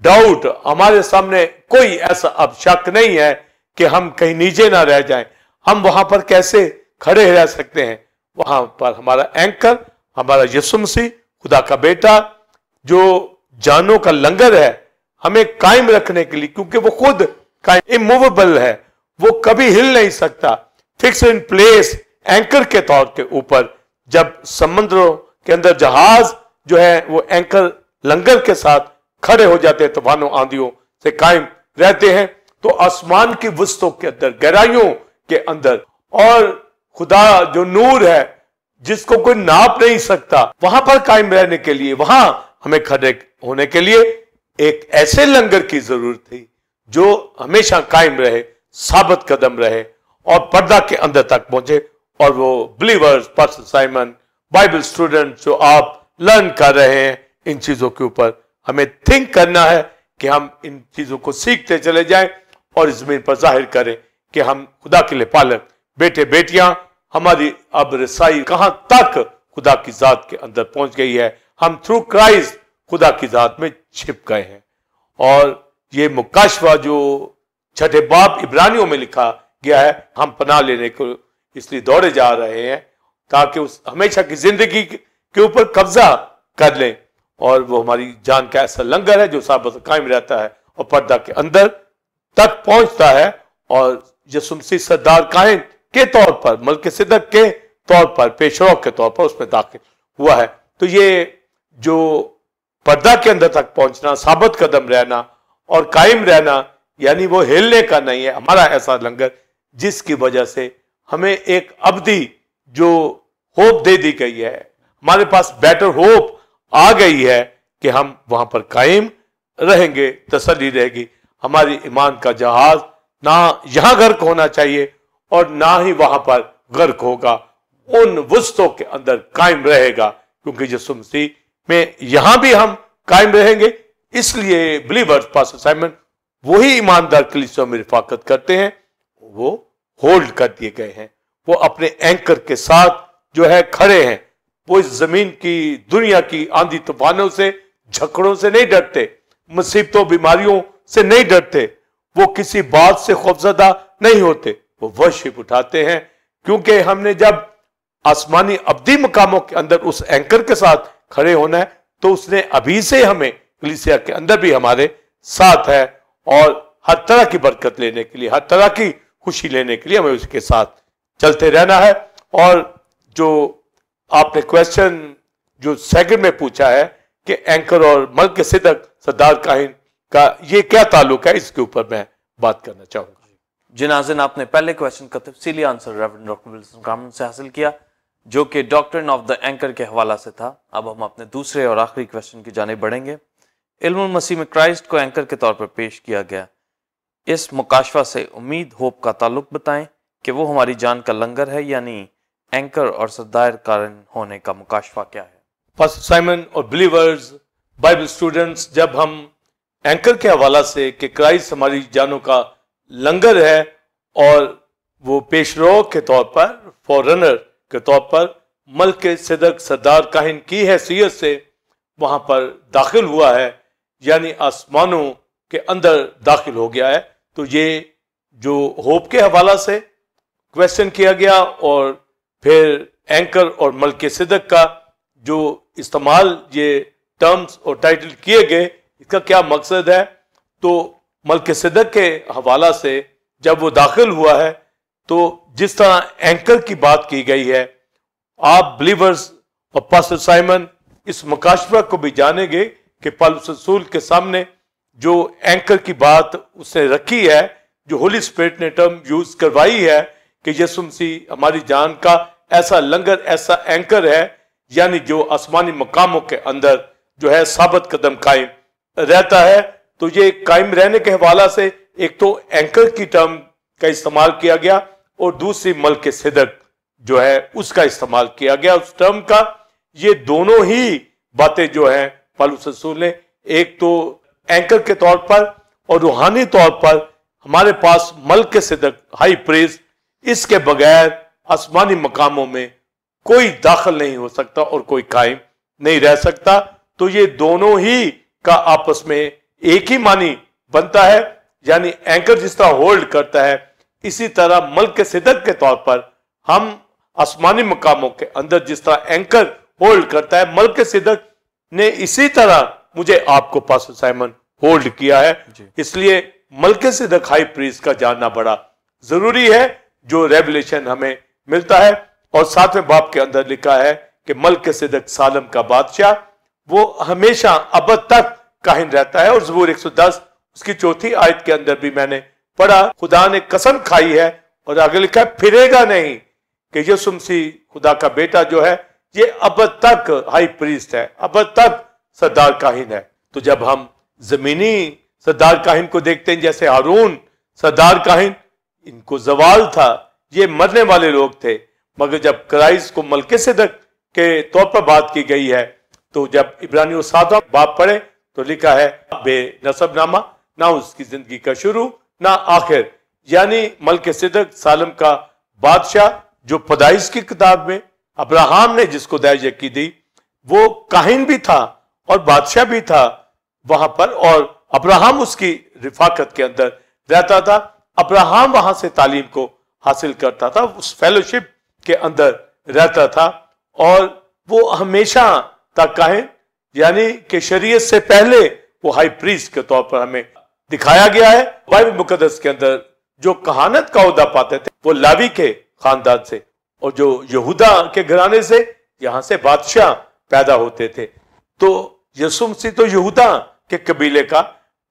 डाउट। हमारे सामने कोई ऐसा अब शक नहीं है कि हम कहीं नीचे ना रह जाएं। हम वहां पर कैसे खड़े रह सकते हैं? वहां पर हमारा एंकर, हमारा यीशु मसीह खुदा का बेटा, जो जानों का लंगर है, हमें कायम रखने के लिए, क्योंकि वो खुद कायम, इमूवेबल है, वो कभी हिल नहीं सकता, फिक्स इन प्लेस, एंकर के तौर के ऊपर। जब समुद्रों के अंदर जहाज जो है वो एंकर लंगर के साथ खड़े हो जाते हैं, तूफानों आंधियों से कायम रहते हैं। तो आसमान की वस्तुओं के अंदर, गहराइयों के अंदर, और खुदा जो नूर है जिसको कोई नाप नहीं सकता, वहां पर कायम रहने के लिए, वहां हमें खड़े होने के लिए एक ऐसे लंगर की जरूरत थी जो हमेशा कायम रहे, साबित कदम रहे और पर्दा के अंदर तक पहुंचे। और वो believers, pastor Simon, Bible student जो आप लर्न कर रहे हैं इन चीजों के ऊपर, हमें थिंक करना है कि हम इन चीजों को सीखते चले जाएं और जमीन पर जाहिर करें कि हम खुदा के लिए पालक, बेटे बेटियां, हमारी अब रसाई कहां तक खुदा की जात के अंदर पहुंच गई है। हम थ्रू क्राइस्ट खुदा की जात में छिप गए हैं। और ये मुकाशवा जो छठे बाब इब्रानियों में लिखा गया है, हम पनाह लेने को इसलिए दौड़े जा रहे हैं ताकि उस हमेशा की जिंदगी के ऊपर कब्जा कर लें। और वो हमारी जान का ऐसा लंगर है जो साबत कायम रहता है और पर्दा के अंदर तक पहुंचता है और यीशु मसीह सरदार काहिन के तौर पर, मलकिसिदक के तौर पर, पेशरो के तौर पर उसमें दाखिल हुआ है। तो ये जो पर्दा के अंदर तक पहुंचना, साबित कदम रहना और कायम रहना, यानी वो हिलने का नहीं है हमारा ऐसा लंगर, जिसकी वजह से हमें एक अवधि जो होप दे दी गई है, हमारे पास बेटर होप आ गई है कि हम वहां पर कायम रहेंगे, तसल्ली रहेगी। हमारी ईमान का जहाज ना यहां गर्क होना चाहिए और ना ही वहां पर गर्क होगा, उन वस्तुओं के अंदर कायम रहेगा, क्योंकि यीशु मसीह में यहां भी हम कायम रहेंगे। इसलिए बिलीवर्स, पास्टर साइमन वही ईमानदार कलीसिया में रिफाकत करते हैं, वो होल्ड कर दिए गए हैं, वो अपने एंकर के साथ जो है खड़े हैं। वो इस जमीन की, दुनिया की आंधी तूफानों से, झगड़ों से नहीं डरते, मुसीबतों बीमारियों से नहीं डरते, वो किसी बात से खौफजदा नहीं होते, वो वर्शिप उठाते हैं, क्योंकि हमने जब आसमानी अब्दी मकामों के अंदर उस एंकर के साथ खड़े होना है तो उसने अभी से हमें कलीसिया के अंदर भी हमारे साथ है और हर तरह की बरकत लेने के लिए, हर तरह की खुशी लेने के लिए हमें उसके साथ चलते रहना है। और जो आपने क्वेश्चन जो सेकंड में पूछा है कि एंकर और मलकिसिदक सरदार काहिन का ये क्या ताल्लुक है, इसके ऊपर मैं बात करना चाहूंगा। जी नाज़रीन, आपने पहले क्वेश्चन का तफसीली आंसर रेवरेंड डॉक्टर विल्सन कामन से हासिल किया, जो कि डॉक्ट्रिन ऑफ द एंकर के हवाला से था। अब हम अपने दूसरे और आखिरी क्वेश्चन की जानिब बढ़ेंगे। इल्मुल मसीह में क्राइस्ट को एंकर के तौर पर पेश किया गया। इस मुकाशफा से उम्मीद, होप का ताल्लुक बताएं कि वो हमारी जान का लंगर है, यानी एंकर और सरदार काहिन होने का मुकाशफा क्या है? पास्टर साइमन और बिलीवर्स, बाइबल स्टूडेंट्स, जब हम एंकर के हवाला से कि क्राइस्ट हमारी जानों का लंगर है और वो पेशरो के तौर पर, फॉरनर के तौर पर, मलकिसिदक सरदार काहिन की हैसियत से वहां पर दाखिल हुआ है, यानी आसमानों के अंदर दाखिल हो गया है, तो ये जो होप के हवाला से क्वेश्चन किया गया और फिर एंकर और मलकिसिदक का जो इस्तेमाल, ये टर्म्स और टाइटल किए गए, इसका क्या मकसद है? तो मलकिसिदक के हवाला से जब वो दाखिल हुआ है तो जिस तरह एंकर की बात की गई है, आप बिलीवर्स और पास्टर साइमन इस मुकाशफा को भी जानेंगे कि पौलुस रसूल के सामने जो एंकर की बात उसने रखी है, जो होली स्पिरिट ने टर्म यूज करवाई है कि यीशु मसीह हमारी जान का ऐसा लंगर, ऐसा एंकर है, यानी जो आसमानी मकामों के अंदर जो है साबित कदम कायम रहता है। तो ये कायम रहने के हवाला से एक तो एंकर की टर्म का इस्तेमाल किया गया और दूसरी मलकिसिदक जो है उसका इस्तेमाल किया गया उस टर्म का। ये दोनों ही बातें जो है पौलुस रसूल ने, एक तो एंकर के तौर पर और रूहानी तौर पर हमारे पास मलकिसिदक हाई प्रीस्ट, इसके बगैर आसमानी मकामों में कोई दाखिल नहीं हो सकता और कोई कायम नहीं रह सकता। तो ये दोनों ही का आपस में एक ही मानी बनता है, यानी एंकर जिस तरह होल्ड करता है, इसी तरह मलकिसिदक के तौर पर हम आसमानी मकामों के अंदर जिस तरह एंकर होल्ड करता है, मलकिसिदक ने इसी तरह मुझे आपको पास्टर साइमन होल्ड किया है। इसलिए मलकिसिदक हाई प्रीस्ट का जानना बड़ा जरूरी है, जो रेवलेशन हमें मिलता है। और 7वें बाब के अंदर लिखा है कि मलकिसिदक सालम का बादशाह, वो हमेशा अब तक काहिन रहता है। और ज़बूर 110 उसकी 4थी आयत के अंदर भी मैंने पढ़ा, खुदा ने कसम खाई है और आगे लिखा है फिरेगा नहीं, कि यीशु मसीह खुदा का बेटा जो है ये अब तक हाई प्रीस्ट है, अब तक सरदार काहिन है। तो जब हम जमीनी सरदार काहिन को देखते हैं, जैसे हारून सरदार काहिन, इनको जवाल था, ये मरने वाले लोग थे, मगर जब क्राइस्ट को मलकिसिदक के तौर पर बात की गई है, तो जब इब्रानियों 7वां बाब पढ़े तो लिखा है बेनसबनामा, ना उसकी जिंदगी का शुरू ना आखिर, यानी मलकिसिदक सालम का बादशाह, जो पैदाइश की किताब में अब्राहम ने जिसको दर्जा की दी, वो काहिन भी था और बादशाह भी था वहां पर, और अब्राहम उसकी रिफाकत के अंदर रहता था, अब्राहम वहां से तालीम को हासिल करता था, उस फेलोशिप के अंदर रहता था, और वो हमेशा तक काहिन, यानी कि शरीयत से पहले वो हाई प्रीस्ट के तौर पर हमें दिखाया गया है। बाइबल मुकद्दस के अंदर जो कहानत का ओहदा पाते थे वो लावी के खानदान से, और जो यहूदा के घराने से, यहां से बादशाह पैदा होते थे। तो यीशु मसीह तो यहूदा के कबीले का,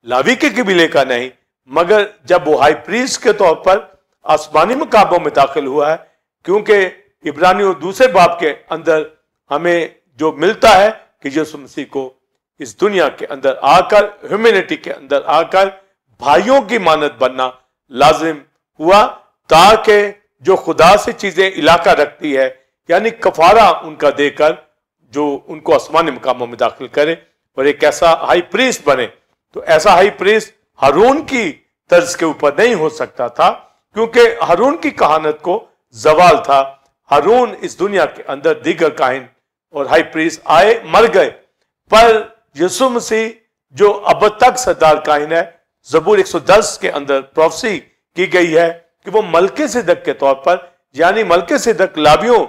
लावी के कबीले का नहीं, मगर जब वो हाई प्रीस्ट के तौर पर आसमानी मकामों में दाखिल हुआ है, क्योंकि इब्रानियों दूसरे बाब के अंदर हमें जो मिलता है कि यीशु मसीह को इस दुनिया के अंदर आकर, ह्यूमैनिटी के अंदर आकर भाइयों की मानद बनना लाजिम हुआ, ताकि जो खुदा से चीजें इलाका रखती है, यानी कफारा उनका देकर जो उनको आसमानी मकामों में दाखिल करे और एक ऐसा हाई प्रीस्ट बने। तो ऐसा हाई प्रीस्ट हारून की तर्ज के ऊपर नहीं हो सकता था, क्योंकि हारून की कहानत को जवाल था। हारून इस दुनिया के अंदर दीगर काहिन और हाई प्रीस्ट आए, मर गए, पर यीशु मसीह जो अब तक सरदार काहिन है, ज़बूर 110 के अंदर प्रोफेसी की गई है कि वो मलके सिदक के तौर पर, यानी मलके सिदक लावियों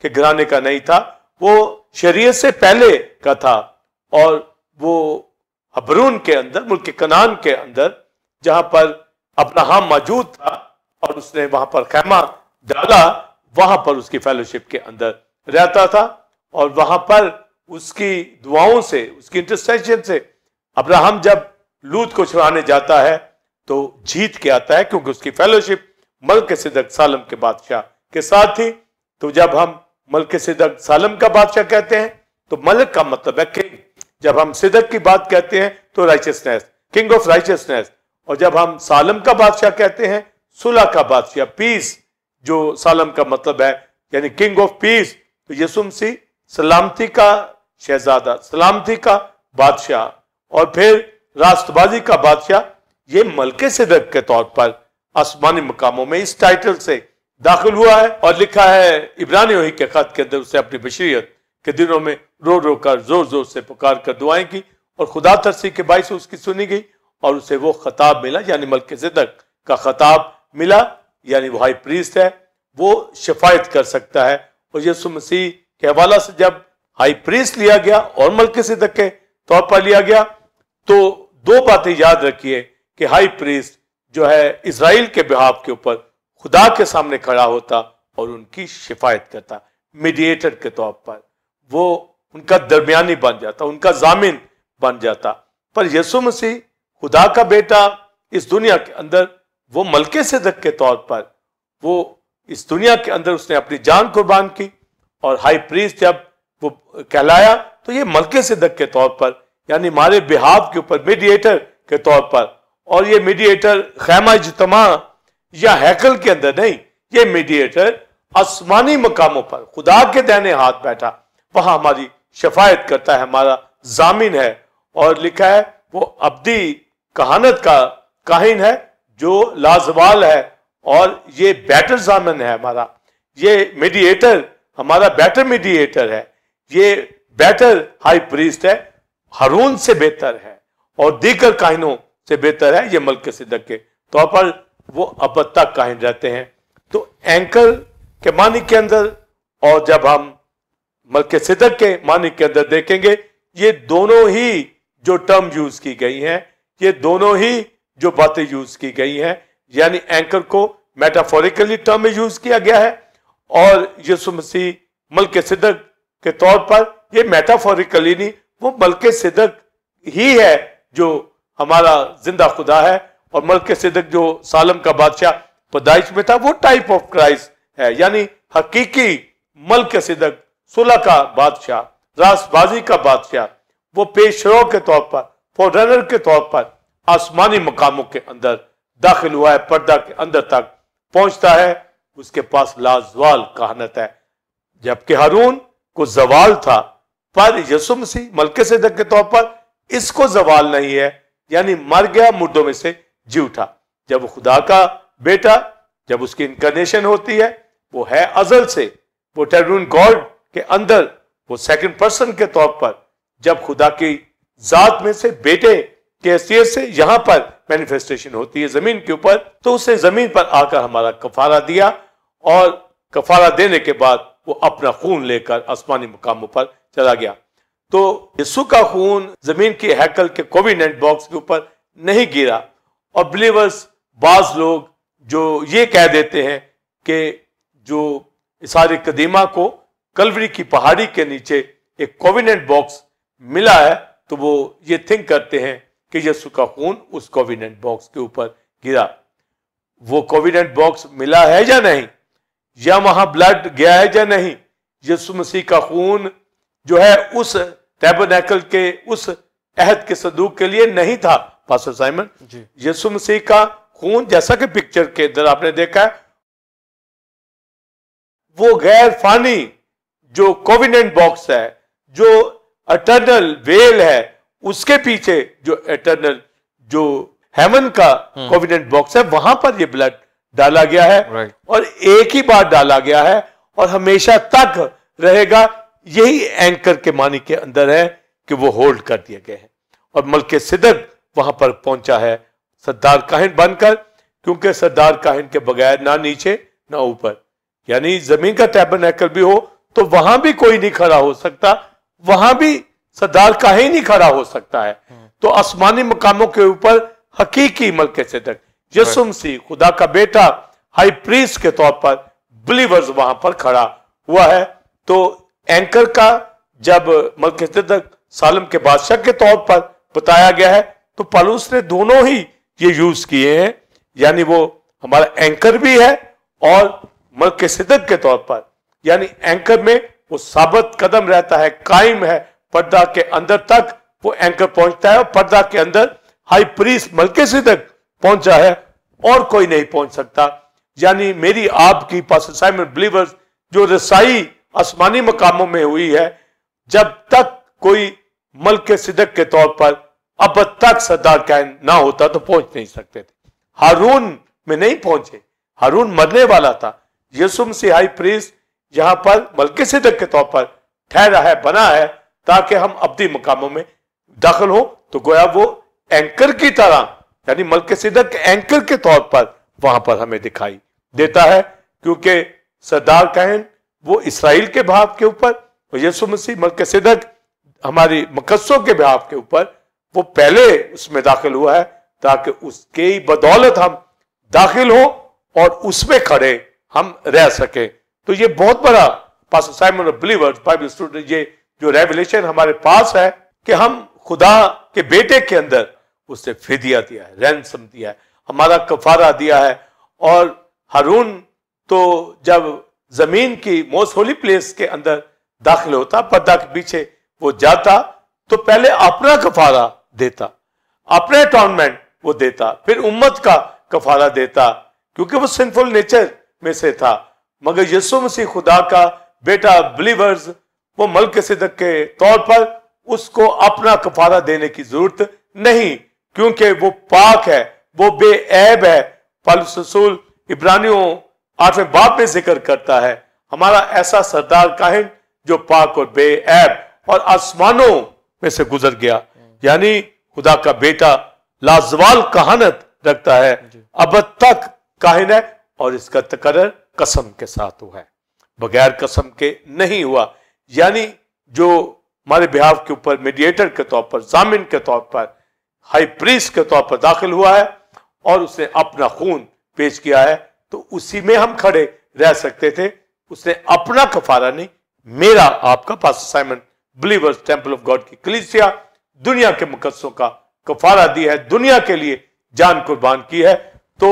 के घराने का नहीं था, वो शरीयत से पहले का था, और वो हबरून के अंदर, मुल्क कनान के अंदर, जहां पर अब्राहम मौजूद था और उसने वहां पर खैमा डाला, वहां पर उसकी फेलोशिप के अंदर रहता था, और वहां पर उसकी दुआओं से, उसकी इंटरसेशन से अब्राहम जब लूत को छुड़ाने जाता है तो जीत के आता है, क्योंकि उसकी फेलोशिप मलके सिदक सालम के बादशाह के साथ थी। तो जब हम मलके सिदक सालम का बादशाह कहते हैं तो मलक का मतलब है किंग, जब हम सिदक की बात कहते हैं तो राइचियसनेस, किंग ऑफ राइचियसनेस, और जब हम सालम का बादशाह कहते हैं, सुलह का बादशाह, पीस, जो सालम का मतलब है, यानी किंग ऑफ पीस। तो यीशु मसीह सलामती का शहजादा, सलामती का बादशाह, और फिर रास्तबाजी का बादशाह, ये मलके सिदक के तौर पर आसमानी मकामों में इस टाइटल से दाखिल हुआ है। और लिखा है इब्रानियों ही के खत के अंदर, उससे अपनी बशरियत के दिनों में रो रो कर, जोर जोर से पुकार कर दुआएं की, और खुदा तरसी के बाइस उसकी सुनी गई, और उसे वो खताब मिला, यानी मलके सिदक का खताब मिला, यानी वो हाई प्रीस्ट है, वो शफायत कर सकता है। और यीशु मसीह के हवाला से जब हाई प्रीस्ट लिया गया और मलके सिदक के तौर पर लिया गया, तो दो बातें याद रखिए कि हाई प्रीस्ट जो है इजराइल के बिहाफ के ऊपर खुदा के सामने खड़ा होता और उनकी शिफायत करता, मीडिएटर के तौर पर वो उनका दरमियानी बन जाता, उनका जामिन बन जाता। पर यीशु मसीह खुदा का बेटा इस दुनिया के अंदर, वो मलके सिदक के तौर पर, वो इस दुनिया के अंदर उसने अपनी जान कुर्बान की, और हाई प्रीस्ट जब वो कहलाया तो ये मलके सिदक के तौर पर, यानी हमारे बिहाफ के ऊपर मीडिएटर के तौर पर। और ये मीडिएटर खैमा इज्तिमा या हैकल के अंदर नहीं, ये मीडिएटर आसमानी मकामों पर खुदा के दाहिने हाथ बैठा, वहां हमारी शफायत करता है, हमारा जामिन है। और लिखा है वो अब्दी कहानत का काहिन है जो लाजवाल है, और ये बेटर जामिन है हमारा, ये मीडिएटर हमारा बेटर मीडिएटर है, ये बेटर हाई प्रीस्ट है, हारून से बेहतर है और दीगर काहिनों से बेहतर है। ये मलके सिदक के तौर पर वो अब तक काहिन रहते हैं। तो एंकर के मानी के अंदर, और जब हम मलके सिदक के मानी के अंदर देखेंगे, ये दोनों ही जो टर्म यूज की गई हैं, ये दोनों ही जो बातें यूज की गई हैं, यानी एंकर को मेटाफोरिकली टर्म में यूज किया गया है, और यीशु मसीह मलके सिदक के तौर पर, ये मेटाफोरिकली नहीं, वो मलके सिदक ही है जो हमारा जिंदा खुदा है। और मलके सिदक जो सालम का बादशाह पैदाइश में था, वो टाइप ऑफ क्राइस्ट है, यानी हकीकी मलके सिदक, सुलह का बादशाह, रासबाजी का बादशाह, वो पेशरो के तौर पर, फॉरनर के तौर पर आसमानी मकामों के अंदर दाखिल हुआ है, पर्दा के अंदर तक पहुंचता है, उसके पास लाजवाल कहानत है। जबकि हारून को जवाल था, पर यीशु मसीह मलके सिदक के तौर पर इसको जवाल नहीं है, यानी मर गया, मुर्दों में से जी उठा। जब वो खुदा का बेटा, जब उसकी इनकारनेशन होती है, वो है अजल से, वो ट्रियून गॉड के अंदर, वो सेकंड पर्सन के तौर पर, जब खुदा की जात में से बेटे की हैसियत से यहाँ पर मैनिफेस्टेशन होती है जमीन के ऊपर, तो उसने जमीन पर आकर हमारा कफारा दिया और कफारा देने के बाद वो अपना खून लेकर आसमानी मुकामों पर चला गया। तो यीशु का खून जमीन की हैकल के कोविनेंट बॉक्स के ऊपर नहीं गिरा। और बिलीवर्स, बाज लोग जो ये कह देते हैं कि जो इसारे कदीमा को कलवरी की पहाड़ी के नीचे एक कोविनेंट बॉक्स मिला है, तो वो ये थिंक करते हैं कि यीशु का खून उस कोविनेंट बॉक्स के ऊपर गिरा। वो कोविनेंट बॉक्स मिला है या नहीं, या वहां ब्लड गया है या नहीं, यीशु मसीह का खून जो है उस टैबरनेकल के उस अहद के संदूक के लिए नहीं था। पास्टर साइमन, यीशु मसीह का खून जैसा कि पिक्चर के अंदर आपने देखा है, वो गैर फानी जो कोविनेंट बॉक्स है, जो एटर्नल वेल है, उसके पीछे जो एटर्नल जो हेवन का कोविनेंट बॉक्स है, वहां पर ये ब्लड डाला गया है और एक ही बार डाला गया है और हमेशा तक रहेगा। यही एंकर के मानी के अंदर है कि वो होल्ड कर दिए गए हैं। और मलके सिदक वहां पर पहुंचा है सरदार काहिन बनकर, क्योंकि सरदार काहिन के बगैर ना नीचे ना ऊपर, यानी जमीन का टैबरनेकल भी हो तो वहां भी कोई नहीं खड़ा हो सकता, वहां भी सरदार काहिन ही खड़ा हो सकता है। तो आसमानी मकामों के ऊपर हकीकी मलके सिदक यीशु मसीह खुदा का बेटा हाई प्रीस्ट के तौर पर बिलीवर्स वहां पर खड़ा हुआ है। तो एंकर का जब मलके सिदक सालम के बादशाह के तौर पर बताया गया है, तो पौलुस ने दोनों ही ये यूज किए हैं, यानी वो हमारा एंकर भी है और मलके सिदक के तौर पर, यानी एंकर में वो साबित कदम रहता है, कायम है, पर्दा के अंदर तक वो एंकर पहुंचता है और पर्दा के अंदर हाई प्रीस्ट मलके सिदक पहुंचा है और कोई नहीं पहुंच सकता। यानी मेरी आपकी पास्टर साइमन बिलीवर्स जो रसाई आसमानी मकामों में हुई है, जब तक कोई मलके सिदक के तौर पर अब तक सरदार काहिन ना होता तो पहुंच नहीं सकते थे। हारून में नहीं पहुंचे, हारून मरने वाला था। यीशु मसीह हाई प्रीस्ट यहां पर मलके सिदक के तौर पर ठहरा है, बना है, ताकि हम अब्दी मकामों में दाखिल हो। तो गोया वो एंकर की तरह, यानी मलके सिदक के एंकर के तौर पर वहां पर हमें दिखाई देता है, क्योंकि सरदार काहिन वो इसराइल के भाव के ऊपर और यीशु मसीह मलके सिदक हमारी मकसों के भाव के ऊपर वो पहले उसमें दाखिल हुआ है, ताकि उसके ही बदौलत हम दाखिल हो और उसमें खड़े हम रह सके। तो ये बहुत बड़ा pastor Simon of believers Bible student, ये जो रेवलेशन हमारे पास है कि हम खुदा के बेटे के अंदर उसने फिदिया दिया है, रैंसम दिया है, हमारा कफारा दिया है। और हारून तो जब जमीन की मोस्ट होली प्लेस के अंदर दाखिल होता, पर्दा के पीछे वो जाता, तो पहले अपना कफारा देता, अपने अटॉनमेंट वो देता, फिर उम्मत का कफारा देता, क्योंकि वो सिंफुल नेचर में से था। मगर यीशु मसीह खुदा का बेटा बिलीवर्स, वो मलके सिदक के तौर पर उसको अपना कफारा देने की जरूरत नहीं, क्योंकि वो पाक है, वो बेऐब है। पौलुस रसूल इब्रानियों 8वें बाब में जिक्र करता है, हमारा ऐसा सरदार काहिन जो पाक और बेऐब और आसमानों में से गुजर गया, यानी खुदा का बेटा लाजवाल कहानत रखता है, अब तक काहिन है और इसका तकर्रर कसम के साथ हुआ है, बगैर कसम के नहीं हुआ। यानी जो हमारे बिहाव के ऊपर मीडिएटर के तौर पर, जामिन के तौर पर, हाई प्रीस्ट के तौर पर दाखिल हुआ है और उसने अपना खून पेश किया है, तो उसी में हम खड़े रह सकते थे। उसने अपना कफारा नहीं, मेरा आपका pastor Simon believers temple of God की कलीसिया दुनिया के मुकद्दसों का कफारा दिया है, दुनिया के लिए जान कुर्बान की है। तो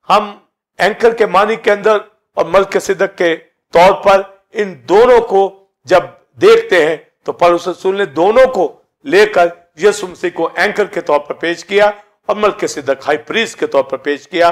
हम एंकर के मानी के अंदर और मलके सिदक के तौर पर इन दोनों को जब देखते हैं, तो पौलुस रसूल ने दोनों को लेकर यीशु मसीह को एंकर के तौर पर पेश किया और मलके सिदक हाई प्रीस्ट के तौर पर पेश किया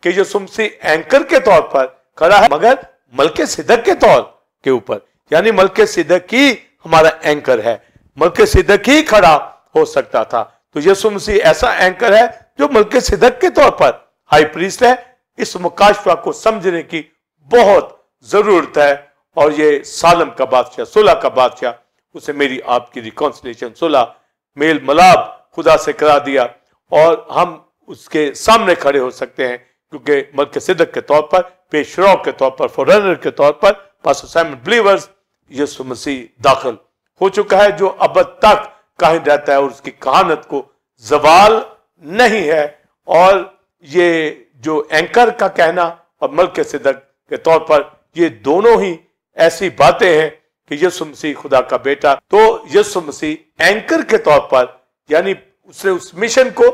कि यीशु मसीह एंकर के तौर पर खड़ा है, मगर मलके सिदक के तौर के ऊपर, यानी मलके सिदक ही हमारा एंकर है, मलके सिदक ही खड़ा हो सकता था। तो यीशु मसीह ऐसा एंकर है जो मलके सिदक के तौर पर हाई प्रीस्ट है। इस मुकाशफा को समझने की बहुत जरूरत है। और ये सालम का बादशाह, सुलह का बादशाह, उसे मेरी आपकी रिकॉन्सिलेशन, सुलह, मेल मलाब खुदा से करा दिया और हम उसके सामने खड़े हो सकते हैं, क्योंकि मलकिसिदक के तौर पर, पेशरो के तौर पर, फॉरनर के तौर पर पास्टर साइमन बिलीवर्स यीशु मसीह दाखिल हो चुका है, जो अब तक काहिन रहता है और उसकी कहानत को जवाल नहीं है। और ये जो एंकर का कहना और मलकिसिदक के तौर पर, ये दोनों ही ऐसी बातें हैं कि यीशु मसीह खुदा का बेटा, तो यीशु मसीह एंकर के तौर पर, यानी उसने उस मिशन को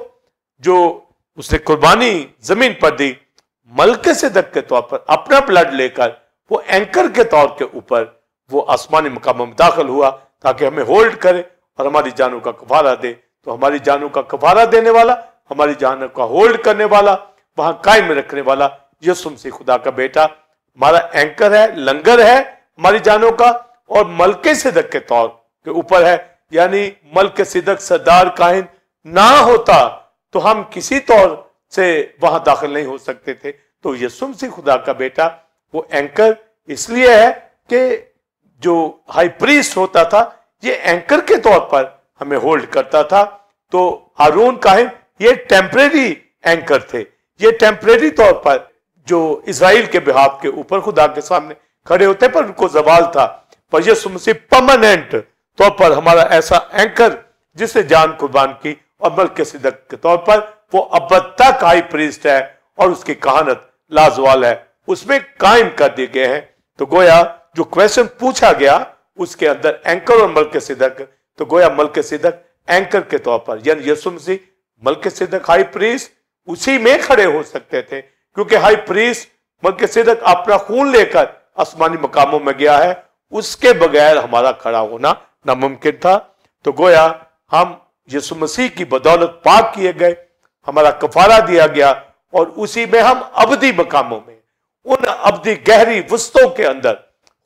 जो उसने कुर्बानी जमीन पर दी, मलकिसिदक के तौर पर अपना ब्लड लेकर वो एंकर के तौर के ऊपर वो आसमानी मकामों में दाखिल हुआ ताकि हमें होल्ड करे और हमारी जानों का कफारा दे। तो हमारी जानों का कफारा देने वाला, हमारी जानों का होल्ड करने वाला, वहां कायम रखने वाला यीशु मसीह खुदा का बेटा हमारा एंकर है, लंगर है हमारी जानों का, और मलकिसिदक के तौर के ऊपर है। यानी मलकिसिदक सरदार काहिन ना होता तो हम किसी तौर से वहां दाखिल नहीं हो सकते थे। तो यीशु मसीह खुदा का बेटा वो एंकर इसलिए है कि जो हाई प्रीस्ट होता था, ये एंकर के तौर पर हमें होल्ड करता था। तो हारून काहिन ये टेम्परेरी एंकर थे, ये टेम्परेरी तौर पर जो इजराइल के बिहाफ के ऊपर खुदा के सामने खड़े होते, पर उनको जवाल था। पर यीशु मसीह परमानेंट तौर पर हमारा ऐसा एंकर जिसने जान कुर्बान की, और मलकिसिदक के तौर पर वो अब तक हाई प्रीस्ट है और उसकी कहानत लाजवाल है, उसमें कायम कर दिए गए हैं। तो गोया जो क्वेश्चन पूछा गया उसके अंदर एंकर और मलकिसिदक, तो गोया मलकिसिदक एंकर के तौर पर, यानी यीशु मसीह मलकिसिदक हाई प्रीस्ट उसी में खड़े हो सकते थे, क्योंकि हाई प्रीस्ट मलकिसिदक अपना खून लेकर आसमानी मकामों में गया है, उसके बगैर हमारा खड़ा होना नामुमकिन था। तो गोया हम यीशु मसीह की बदौलत पाक किए गए, हमारा कफारा दिया गया, और उसी में हम अबदी मकामों में, उन अबदी गहरी वस्तों के अंदर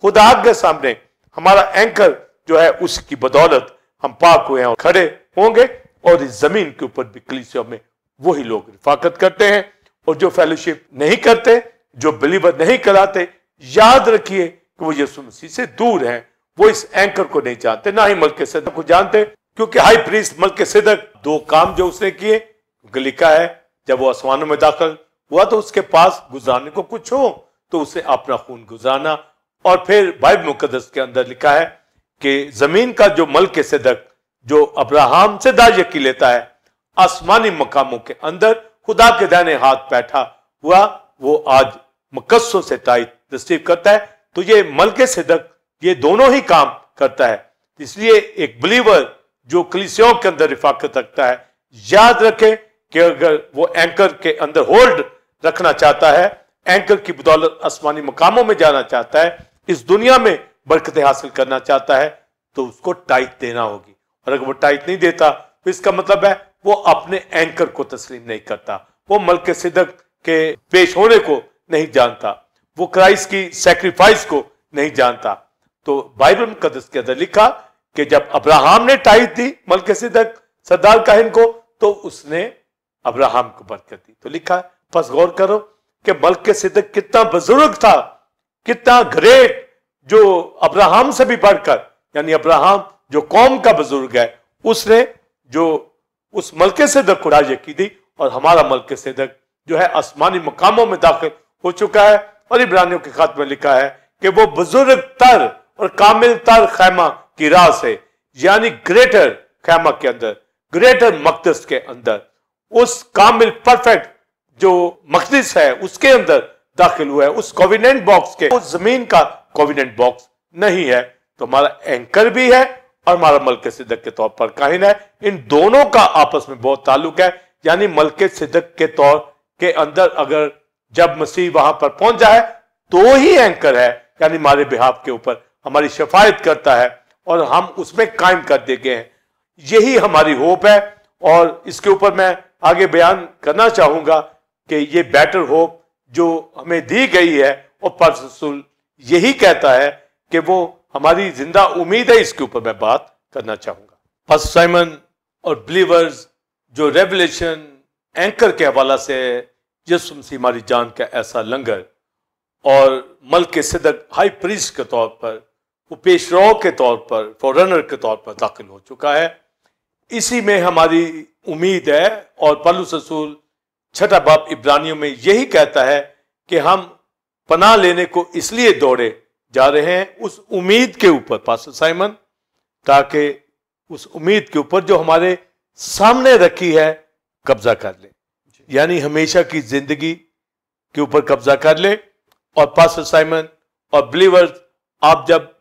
खुदा के सामने हमारा एंकर जो है, उसकी बदौलत हम पाक हुए हैं और खड़े होंगे। और इस जमीन के ऊपर भी कलीसिया में वही लोग रिफाकत करते हैं, और जो फेलोशिप नहीं करते, जो बिलीवर नहीं कराते, याद रखिए कि वो यीशु मसीह से दूर हैं, वो इस एंकर को नहीं जानते, ना ही मलकिसिदक को जानते। क्योंकि हाई प्रीस्ट मलकिसिदक दो काम जो उसने किए, क्योंकि लिखा है जब वो आसमानों में दाखिल हुआ तो उसके पास गुजारने को कुछ हो तो उसे अपना खून गुजारना। और फिर बाइबल मुकद्दस के अंदर लिखा है कि जमीन का जो मलकिसिदक जो अब्राहम से दायकी लेता है, आसमानी मकामों के अंदर खुदा के दाहिने हाथ बैठा हुआ, वो आज मुकद्दसों से ताईद रिसीव करता है। तो ये मलकिसिदक ये दोनों ही काम करता है। इसलिए एक बिलीवर जो कलीसियाओं के अंदर रिफाकत रखता है, याद रखे कि अगर वो एंकर के अंदर होल्ड रखना चाहता है, एंकर की बदौलत आसमानी मकामों में जाना चाहता है, इस दुनिया में बरकतें हासिल करना चाहता है, तो उसको टाइट देना होगी। और अगर वो टाइट नहीं देता तो इसका मतलब है वो अपने एंकर को तस्लीम नहीं करता, वो मलकिसिदक के पेश होने को नहीं जानता, वो क्राइस्ट की सैक्रिफाइस को नहीं जानता। तो बाइबल मुकद्दस के अंदर लिखा कि जब अब्राहम ने टाइट दी मलकिसिदक सरदार काहिन को, तो उसने अब्राहम को बरकत दी। तो लिखा, बस गौर करो कि मलकिसिदक कितना बुजुर्ग था, कितना ग्रेट, जो अब्राहम से भी बढ़कर, यानी अब्राहम जो कौम का बुजुर्ग है, उसने जो उस मलकिसिदक को राजी दी, और हमारा मलकिसिदक जो है आसमानी मकामों में दाखिल हो चुका है। और इब्रानियों के खत में लिखा है कि वो बुजुर्ग तर और कामिल तर खैमा की राह से, यानी ग्रेटर खैमा के अंदर, ग्रेटर मकदस के अंदर, उस कामिल परफेक्ट जो मकदस है उसके अंदर दाखिल हुआ है, उस कोविनेंट बॉक्स के, उस जमीन का कोविनेंट बॉक्स नहीं है। तो हमारा एंकर भी है और हमारा मलकिसिदक के तौर पर काहिन है। इन दोनों का आपस में बहुत ताल्लुक है। यानी मलकिसिदक के तौर के अंदर अगर जब मसीह वहां पर पहुंच जाए तो ही एंकर है, यानी हमारे बिहाफ के ऊपर हमारी शफायत करता है और हम उसमें कायम कर दिए गए हैं। यही हमारी होप है। और इसके ऊपर मैं आगे बयान करना चाहूंगा कि ये बेटर होप जो हमें दी गई है, और पौलुस रसूल यही कहता है कि वो हमारी जिंदा उम्मीद है। इसके ऊपर मैं बात करना चाहूंगा। पास्टर साइमन और बिलीवर्स जो रेवलेशन एंकर के हवाला से, यीशु मसीह हमारी जान का ऐसा लंगर, और मलकिसिदक हाई प्रीस्ट के तौर पर, वो पेशरो के तौर पर, फॉरनर के तौर पर दाखिल हो चुका है। इसी में हमारी उम्मीद है। और पौलुस रसूल छठा बाब इब्रानियों में यही कहता है कि हम पनाह लेने को इसलिए दौड़े जा रहे हैं उस उम्मीद के ऊपर पास्टर साइमन, ताकि उस उम्मीद के ऊपर जो हमारे सामने रखी है कब्जा कर ले, यानी हमेशा की जिंदगी के ऊपर कब्जा कर ले। और पास्टर साइमन और बिलीवर्स, आप जब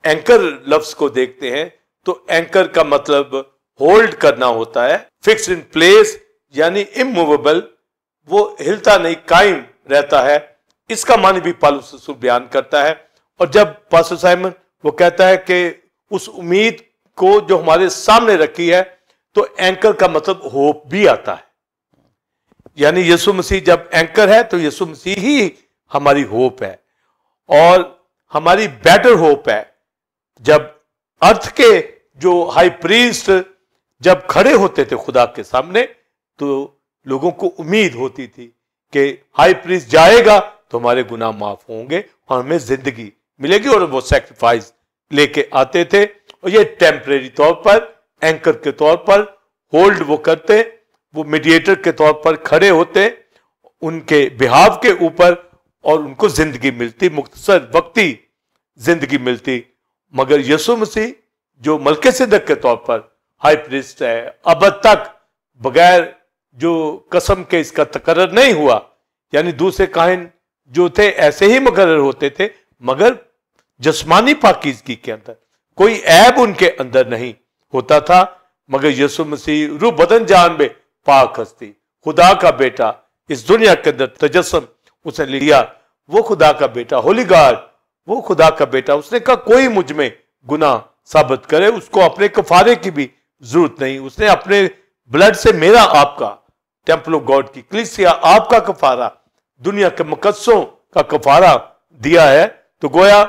एंकर लफ्ज को देखते हैं तो एंकर का मतलब होल्ड करना होता है, फिक्स इन प्लेस यानी इमूवेबल, वो हिलता नहीं, कायम रहता है। इसका मानी भी पौलुस रसूल बयान करता है। और जब पास्टर साइमन वो कहता है कि उस उम्मीद को जो हमारे सामने रखी है, तो एंकर का मतलब होप भी आता है, यानी यीशु मसीह जब एंकर है तो यीशु मसीह ही हमारी होप है और हमारी बेटर होप है। जब अर्थ के जो हाई प्रीस्ट जब खड़े होते थे खुदा के सामने, तो लोगों को उम्मीद होती थी कि हाई प्रीस्ट जाएगा तो हमारे गुनाह माफ होंगे और हमें जिंदगी मिलेगी, और वो सैक्रिफाइस लेके आते थे। और ये टेम्परेरी तौर पर, एंकर के तौर पर होल्ड वो करते, वो मीडिएटर के तौर पर खड़े होते उनके बिहाव के ऊपर, और उनको जिंदगी मिलती, मुख्तसर वक्ती जिंदगी मिलती। मगर यीशु मसीह जो मलकिसिदक के तौर पर हाई प्रीस्ट है, अब तक बगैर जो कसम के इसका तकर्रर नहीं हुआ, यानी दूसरे काहिन जो थे ऐसे ही मुकर्रर होते थे, मगर जिस्मानी पाकीज़गी के अंदर कोई ऐब उनके अंदर नहीं होता था। मगर यीशु मसीह रूह बदन जान में पाक हस्ती, खुदा का बेटा, इस दुनिया के अंदर तजस्सुम उसने लिया, वो खुदा का बेटा, होली गॉड, वो खुदा का बेटा। उसने कहा कोई मुझ में गुनाह साबित करे, उसको अपने कफारे की भी जरूरत नहीं, उसने अपने ब्लड से मेरा आपका, टेम्पल ऑफ गॉड की कलीसिया, आपका कफारा, दुनिया के मुकद्दसों का कफारा दिया है। तो गोया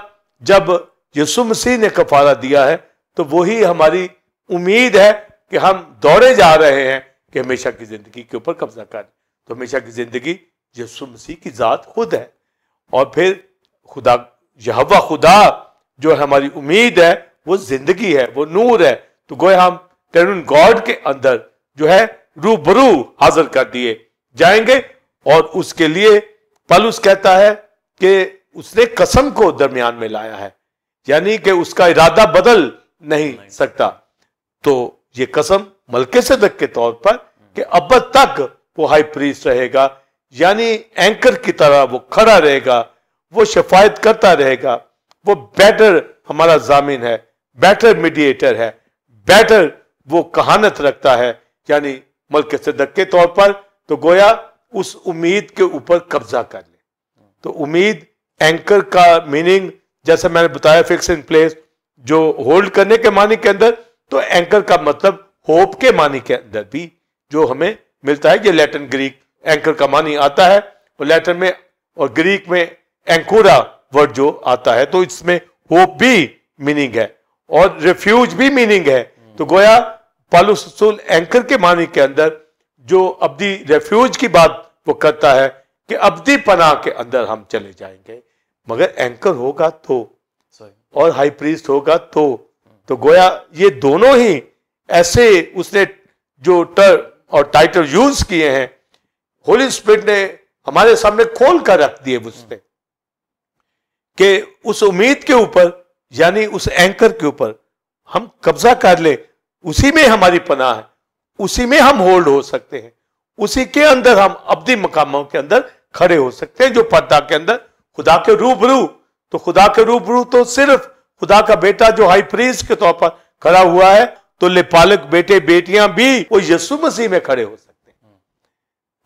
जब यीशु मसीह ने कफारा दिया है तो वही हमारी उम्मीद है कि हम दौड़े जा रहे हैं कि हमेशा की जिंदगी के ऊपर कब्जा कर। तो हमेशा की जिंदगी यीशु मसीह की जात खुद है, और फिर खुदा यहोवा खुदा जो हमारी उम्मीद है, वो जिंदगी है, वो नूर है। तो गोया हम टेरुन गॉड के अंदर जो है रूबरू हाजिर कर दिए जाएंगे। और उसके लिए पौलुस कहता है कि उसने कसम को दरमियान में लाया है, यानी कि उसका इरादा बदल नहीं सकता। तो ये कसम मलकिसिदक के तौर पर कि अब तक वो हाई प्रीस्ट रहेगा, यानी एंकर की तरह वो खड़ा रहेगा, वो शफायत करता रहेगा, वो बेटर हमारा जामिन है, बेटर मीडिएटर है, बेटर वो कहानत रखता है, यानी मलकिसिदक के तौर पर। तो गोया उस उम्मीद के ऊपर कब्जा कर ले। तो उम्मीद, एंकर का मीनिंग जैसे मैंने बताया फिक्स इन प्लेस, जो होल्ड करने के मानी के अंदर, तो एंकर का मतलब होप के मानी के अंदर भी जो हमें मिलता है। ये लैटिन ग्रीक एंकर का मानी आता है, और लैटिन में और ग्रीक में एंकोरा वर्ड जो आता है, तो इसमें होप भी मीनिंग है और रिफ्यूज भी मीनिंग है। तो गोया पौलुस रसूल एंकर के मानी के अंदर जो अब्दी रेफ्यूज की बात वो करता है कि अब्दी पनाह के अंदर हम चले जाएंगे, मगर एंकर होगा तो, और हाई प्रीस्ट होगा तो गोया ये दोनों ही ऐसे उसने जो टर्म और टाइटल यूज किए हैं, होली स्पिरिट ने हमारे सामने खोल कर रख दिए उसने, कि उस उम्मीद के ऊपर, यानी उस एंकर के ऊपर हम कब्जा कर ले, उसी में हमारी पनाह है, उसी में हम होल्ड हो सकते हैं, उसी के अंदर हम अब्दी मकामों के अंदर खड़े हो सकते हैं, जो पर्दा के अंदर खुदा के रूबरू। तो खुदा के रूबरू तो सिर्फ खुदा का बेटा जो हाई प्रीस्ट के तौर पर खड़ा हुआ है, तो लेपालक बेटे बेटियां भी वो यीशु मसीह में खड़े हो सकते हैं।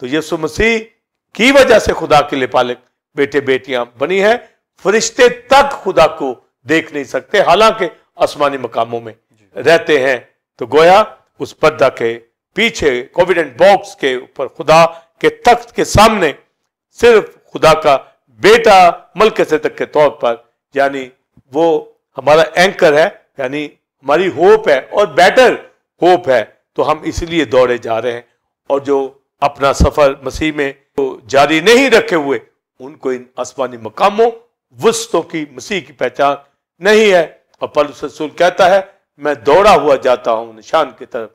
तो यीशु मसीह की वजह से खुदा के लेपालक बेटे बेटियां बनी है। फरिश्ते तक खुदा को देख नहीं सकते, हालांकि आसमानी मकामों में रहते हैं। तो गोया उस पर्दा के पीछे कोविडेंट बॉक्स के ऊपर खुदा के तख्त के सामने सिर्फ खुदा का बेटा मलकिसिदक के तौर पर, यानी वो हमारा एंकर है, यानी हमारी होप है और बेटर होप है। तो हम इसलिए दौड़े जा रहे हैं, और जो अपना सफर मसीह में तो जारी नहीं रखे हुए, उनको इन आसमानी मकामों वस्तों की मसीह की पहचान नहीं है। और पौलुस रसूल कहता है, मैं दौड़ा हुआ जाता हूं निशान की तरफ,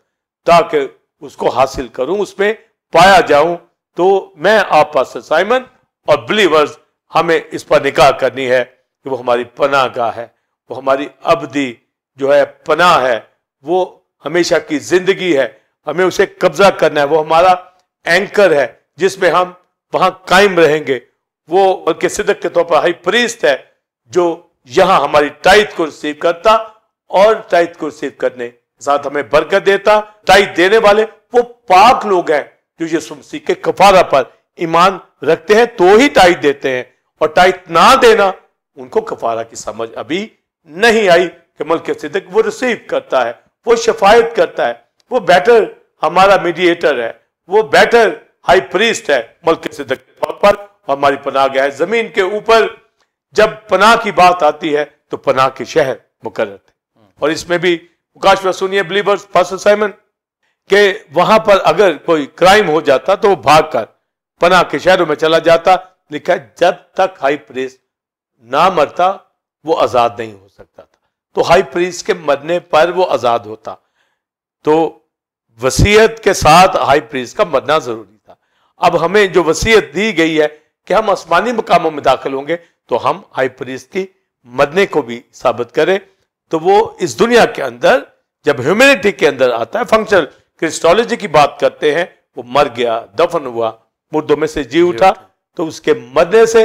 ताकि उसको हासिल करूं, उसमें पाया जाऊं। तो मैं आप पास्टर साइमन और बिलीवर्स हमें इस पर निगाह करनी है कि वो हमारी पनाह गाह है, वो हमारी अबदी जो है पनाह है, वो हमेशा की जिंदगी है, हमें उसे कब्जा करना है। वो हमारा एंकर है जिसमें हम वहां कायम रहेंगे। वो बल्कि सिद्दीक के तौर पर हाई प्रीस्ट है जो यहां हमारी टाइट को रिसीव करता और टाइट को रिसीव करने के साथ हमें बरकत देता। टाइट देने वाले वो पाक लोग हैं जो यीशु मसीह के कफारा पर ईमान रखते हैं तो ही टाइट देते हैं, और टाइट ना देना उनको कफारा की समझ अभी नहीं आई कि मलकिसिदक वो रिसीव करता है, वो शफायत करता है, वो बेटर हमारा मीडिएटर है, वो बेटर हाई प्रीस्ट है मलकिसिदक के तौर पर। हमारी पनाह गाह है जमीन के ऊपर। जब पनाह की बात आती है तो पनाह के शहर मुकर्रर थे, और इसमें भी मुकाशवा सुनिए बिलीवर्स पास्टर साइमन के वहां पर अगर कोई क्राइम हो जाता तो वो भागकर पनाह के शहरों में चला जाता। लिखा है जब तक हाई प्रीस्ट ना मरता वो आजाद नहीं हो सकता था। तो हाई प्रीस्ट के मरने पर वो आजाद होता। तो वसीयत के साथ हाई प्रीस्ट का मरना जरूरी था। अब हमें जो वसीयत दी गई है कि हम आसमानी मकामों में दाखिल होंगे, तो हम हाई प्रीस्ट की मरने को भी साबित करें। तो वो इस दुनिया के अंदर जब ह्यूमैनिटी के अंदर आता है, फंक्शनल क्रिस्टोलॉजी की बात करते हैं, वो मर गया, दफन हुआ, मुर्दों में से जी उठा, तो उसके मरने से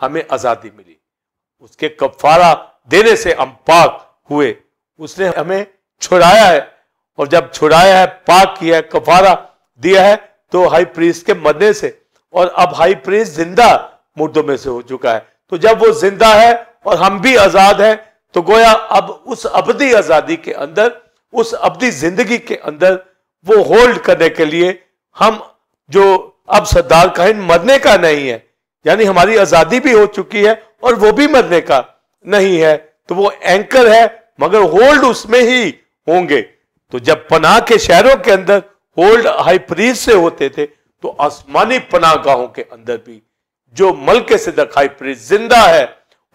हमें आजादी मिली, उसके कफारा देने से हम पाक हुए, उसने हमें छुड़ाया है, और जब छुड़ाया है, पाक किया है, कफारा दिया है, तो हाई प्रीस्ट के मरने से। और अब हाई प्रीस्ट जिंदा मुर्दों में से हो चुका है। तो जब वो जिंदा है और हम भी आजाद हैं, तो गोया अब उस अबदी आजादी के अंदर, उस अबदी जिंदगी के अंदर वो होल्ड करने के लिए हम जो अब सरदार काहिन मरने का नहीं है, यानी हमारी आजादी भी हो चुकी है और वो भी मरने का नहीं है, तो वो एंकर है मगर होल्ड उसमें ही होंगे। तो जब पनाह के शहरों के अंदर होल्ड हाई प्रीस्ट से होते थे, तो आसमानी पनाह गाहों के अंदर भी जो मलकिसिदक हाई प्रीस्ट जिंदा है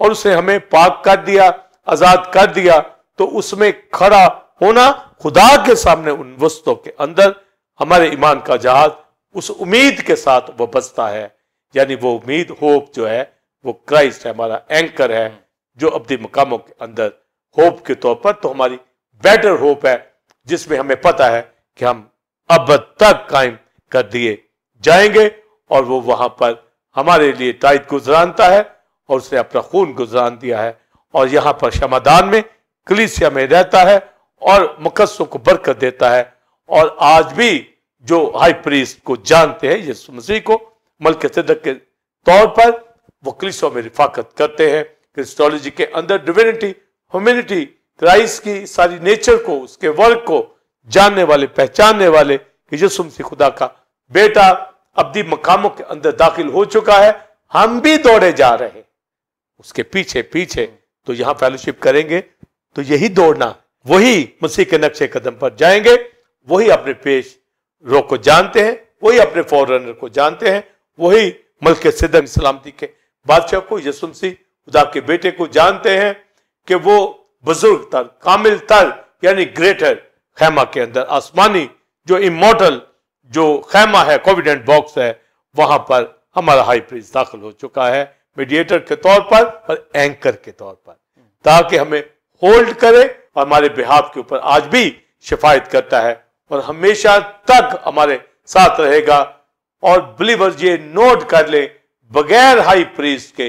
और उसने हमें पाक कर दिया, आजाद कर दिया, तो उसमें खड़ा होना खुदा के सामने उन वस्तुओं के अंदर हमारे ईमान का जहाज उस उम्मीद के साथ वो बसता है। यानी वो उम्मीद, होप जो है वो क्राइस्ट है, हमारा एंकर है जो अब्दी मकामों के अंदर होप के तौर पर। तो हमारी बेटर होप है जिसमें हमें पता है कि हम अब तक कायम कर दिए जाएंगे, और वो वहां पर हमारे लिए टाइट गुजरानता है और उसने अपना खून गुजरान दिया है, और यहां पर शमादान में कलीसिया में रहता है और मुकद्दसों को बरकत देता है। और आज भी जो हाई प्रीस्ट को जानते हैं, यीशु मसीह को मलकिसिदक के तौर पर, वो कलीसिया में रिफाकत करते हैं। क्रिस्टोलॉजी के अंदर डिविनिटी, ह्यूमैनिटी, क्राइस्ट की सारी नेचर को, उसके वर्क को जानने वाले, पहचानने वाले कि यीशु मसीह खुदा का बेटा अब्दी मकामों के अंदर दाखिल हो चुका है, हम भी दौड़े जा रहे हैं उसके पीछे पीछे। तो यहां फेलोशिप करेंगे तो यही दौड़ना, वही मसीह के नक्शे कदम पर जाएंगे, वही अपने पेश रो को जानते हैं, वही अपने फॉररनर को जानते हैं, वही मलकिसिदक सलामती के बादशाह को, यीशु मसीह खुदा के बेटे को जानते हैं कि वो बुजुर्ग तर, कामिल तर, यानी ग्रेटर खैमा के अंदर, आसमानी जो इमोर्टल जो खैमा है, कोविडेंट बॉक्स है, वहां पर हमारा हाई प्रीस्ट दाखिल हो चुका है, मीडिएटर के तौर पर और एंकर के तौर पर, ताकि हमें होल्ड करे और हमारे बिहाफ के ऊपर आज भी शिफायत करता है और हमेशा तक हमारे साथ रहेगा। और बिलीवर्स ये नोट कर ले, बगैर हाई प्रीस्ट के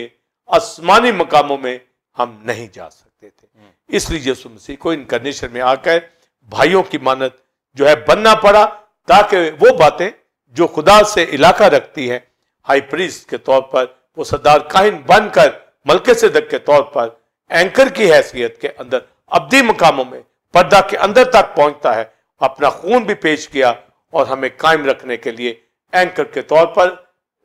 आसमानी मकामों में हम नहीं जा सकते थे। इसलिए यीशु मसीह को इनकारनेशन में आकर भाइयों की मानद जो है बनना पड़ा, ताकि वो बातें जो खुदा से इलाका रखती हैं, हाई प्रीस्ट के तौर पर वो सरदार काहिन बनकर मलकिसिदक के तौर पर एंकर की हैसियत के अंदर अब्दी मकामों में पर्दा के अंदर तक पहुंचता है, अपना खून भी पेश किया और हमें कायम रखने के लिए एंकर के तौर पर,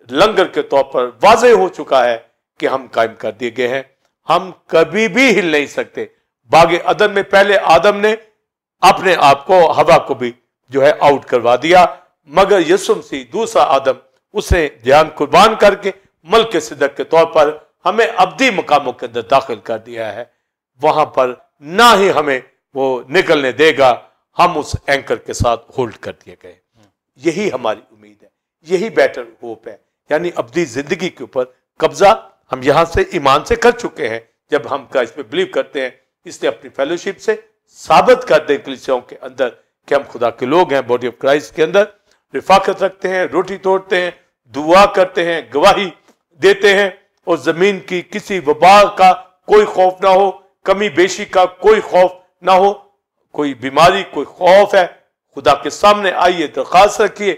लंगर के तौर पर वाज़े हो चुका है कि हम कायम कर दिए गए हैं। हम कभी भी हिल नहीं सकते। बागे अदन में पहले आदम ने अपने आप को, हवा को भी जो है आउट करवा दिया, मगर यीशु मसीह दूसरा आदम, उसने जान कुर्बान करके मलकिसिदक के तौर पर हमें अब्दी मकामों के अंदर दाखिल कर दिया है। वहां पर ना ही हमें वो निकलने देगा, हम उस एंकर के साथ होल्ड कर दिए गए। यही हमारी उम्मीद है, यही बेटर होप है, यानी अपनी जिंदगी के ऊपर कब्जा हम यहां से ईमान से कर चुके हैं जब हम क्राइस्ट में बिलीव करते हैं। इसलिए अपनी फेलोशिप से साबित कर दें कलीसियाओं के अंदर कि हम खुदा के लोग हैं, बॉडी ऑफ क्राइस्ट के अंदर रिफाकत रखते हैं, रोटी तोड़ते हैं, दुआ करते हैं, गवाही देते हैं, और जमीन की किसी वबा का कोई खौफ ना हो, कमी बेशी का कोई खौफ ना हो, कोई बीमारी कोई खौफ है, खुदा के सामने आइए, दरखास्त रखिए,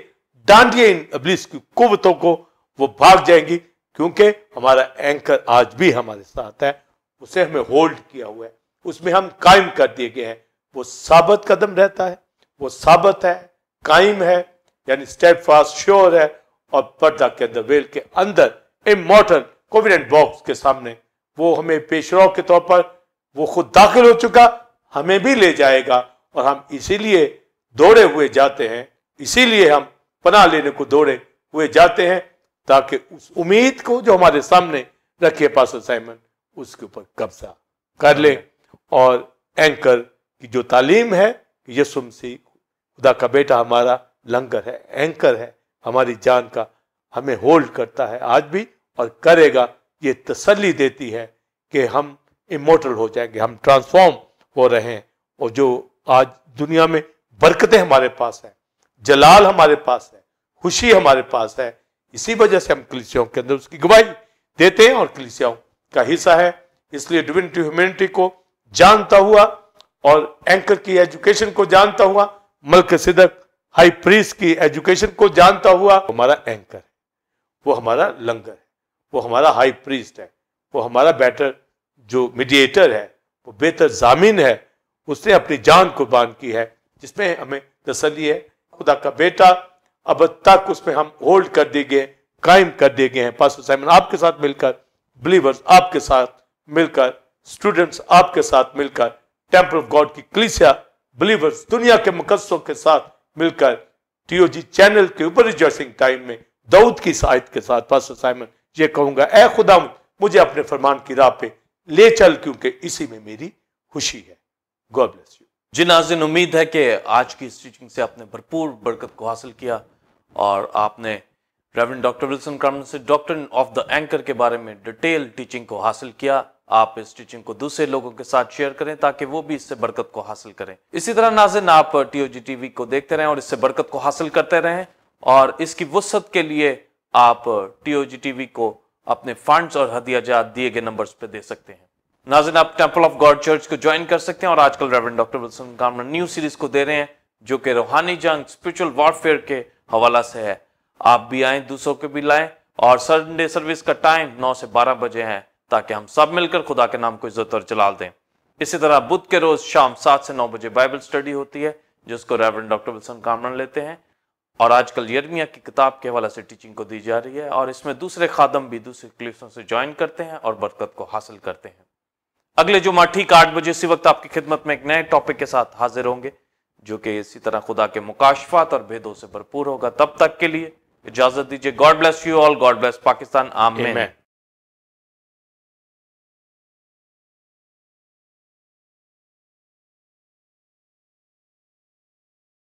डांटिए इन इब्लीस की कुव्वतों को, वो भाग जाएंगी, क्योंकि हमारा एंकर आज भी हमारे साथ है, उसे हमें होल्ड किया हुआ है, उसमें हम कायम कर दिए गए हैं। वो साबित कदम रहता है, वो साबित है, कायम है, यानी स्टेडफास्ट, श्योर है, और पर्दा के अंदर, वेल के अंदर, इमॉर्टल कोवेनेंट बॉक्स के सामने वो हमें पेशरो के तौर पर वो खुद दाखिल हो चुका, हमें भी ले जाएगा, और हम इसीलिए दौड़े हुए जाते हैं, इसीलिए हम पनाह लेने को दौड़े हुए जाते हैं, ताकि उस उम्मीद को जो हमारे सामने रखिए पास्टर साइमन, उसके ऊपर कब्जा कर ले। और एंकर की जो तालीम है कि यीशु मसीह खुदा का बेटा हमारा लंगर है, एंकर है हमारी जान का, हमें होल्ड करता है आज भी और करेगा, ये तसल्ली देती है कि हम इमोर्टल हो जाएंगे, हम ट्रांसफॉर्म हो रहे हैं, और जो आज दुनिया में बरकतें हमारे पास है, जलाल हमारे पास है, खुशी हमारे पास है, इसी वजह से हम कलीसियाओं के अंदर उसकी गवाही देते हैं और कलीसियाओं का हिस्सा है। इसलिए डिविनिटी ह्यूमैनिटी को जानता हुआ और एंकर की एजुकेशन को जानता हुआ, मल्किसिदक हाई प्रीस्ट की एजुकेशन को जानता हुआ, हमारा एंकर है, वो हमारा लंगर है, वो हमारा हाई प्रीस्ट है, वो हमारा बेटर जो मीडिएटर है, वो बेहतर जामिन है, उसने अपनी जान कुर्बान की है, जिसमें हमें तसल्ली है। खुदा का बेटा अब तक उसमें हम होल्ड कर दिए गए, कायम कर दिए गए हैं। पास्टर साइमन आपके साथ मिलकर, बिलीवर्स आपके साथ मिलकर, स्टूडेंट्स आपके साथ मिलकर, टेंपल ऑफ गॉड की कलीसिया बिलीवर्स दुनिया के मुकद्दसों के साथ मिलकर, टीओजी चैनल के ऊपर रिजॉइसिंग टाइम में दाऊद की सायत के साथ पास्टर साइमन ये कहूंगा, ऐ खुदा मुझे अपने फरमान की राह पे ले चल, क्योंकि इसी में मेरी खुशी है। God bless you. जी नाज़रीन, उम्मीद है कि आज की इस टीचिंग से आपने भरपूर बरकत को हासिल किया और आपने रेवरेंड डॉक्टर विल्सन क्रॉम्पटन से डॉक्ट्रिन ऑफ द एंकर के बारे में डिटेल टीचिंग को हासिल किया। आप इस टीचिंग को दूसरे लोगों के साथ शेयर करें ताकि वो भी इससे बरकत को हासिल करें। इसी तरह नाज़रीन, आप टीओजी टीवी को देखते रहें और इससे बरकत को हासिल करते रहें, और इसकी वसअत के लिए आप टीओजी टीवी को अपने फंड्स और हदियाजात दिए गए नंबर्स पे दे सकते हैं। नाज़रीन, आप टेंपल ऑफ गॉड चर्च को ज्वाइन कर सकते हैं, और आजकल reverend doctor Wilson Crompton new series को दे रहे हैं जो कि रूहानी जंग, स्पिरिचुअल वॉरफेयर के हवाला से है। आप भी आएं, दूसरों को भी लाएं, और संडे सर्विस का टाइम 9 से 12 बजे है, ताकि हम सब मिलकर खुदा के नाम को इज्जत और जलाल दें। इसी तरह बुध के रोज शाम 7 से 9 बजे बाइबल स्टडी होती है, जिसको रेवरेंड डॉक्टर विल्सन क्रॉम्पटन लेते हैं, और आजकल यिर्मयाह की किताब के हवाले से टीचिंग को दी जा रही है, और इसमें दूसरे खादम भी दूसरे कलीसियाओं से ज्वाइन करते हैं और बरकत को हासिल करते हैं। अगले जुमा ठीक 8 बजे इसी वक्त आपकी खिदमत में एक नए टॉपिक के साथ हाजिर होंगे, जो कि इसी तरह खुदा के मुकाशफात और भेदों से भरपूर होगा। तब तक के लिए इजाजत दीजिए। God bless you all, God bless Pakistan, आमीन।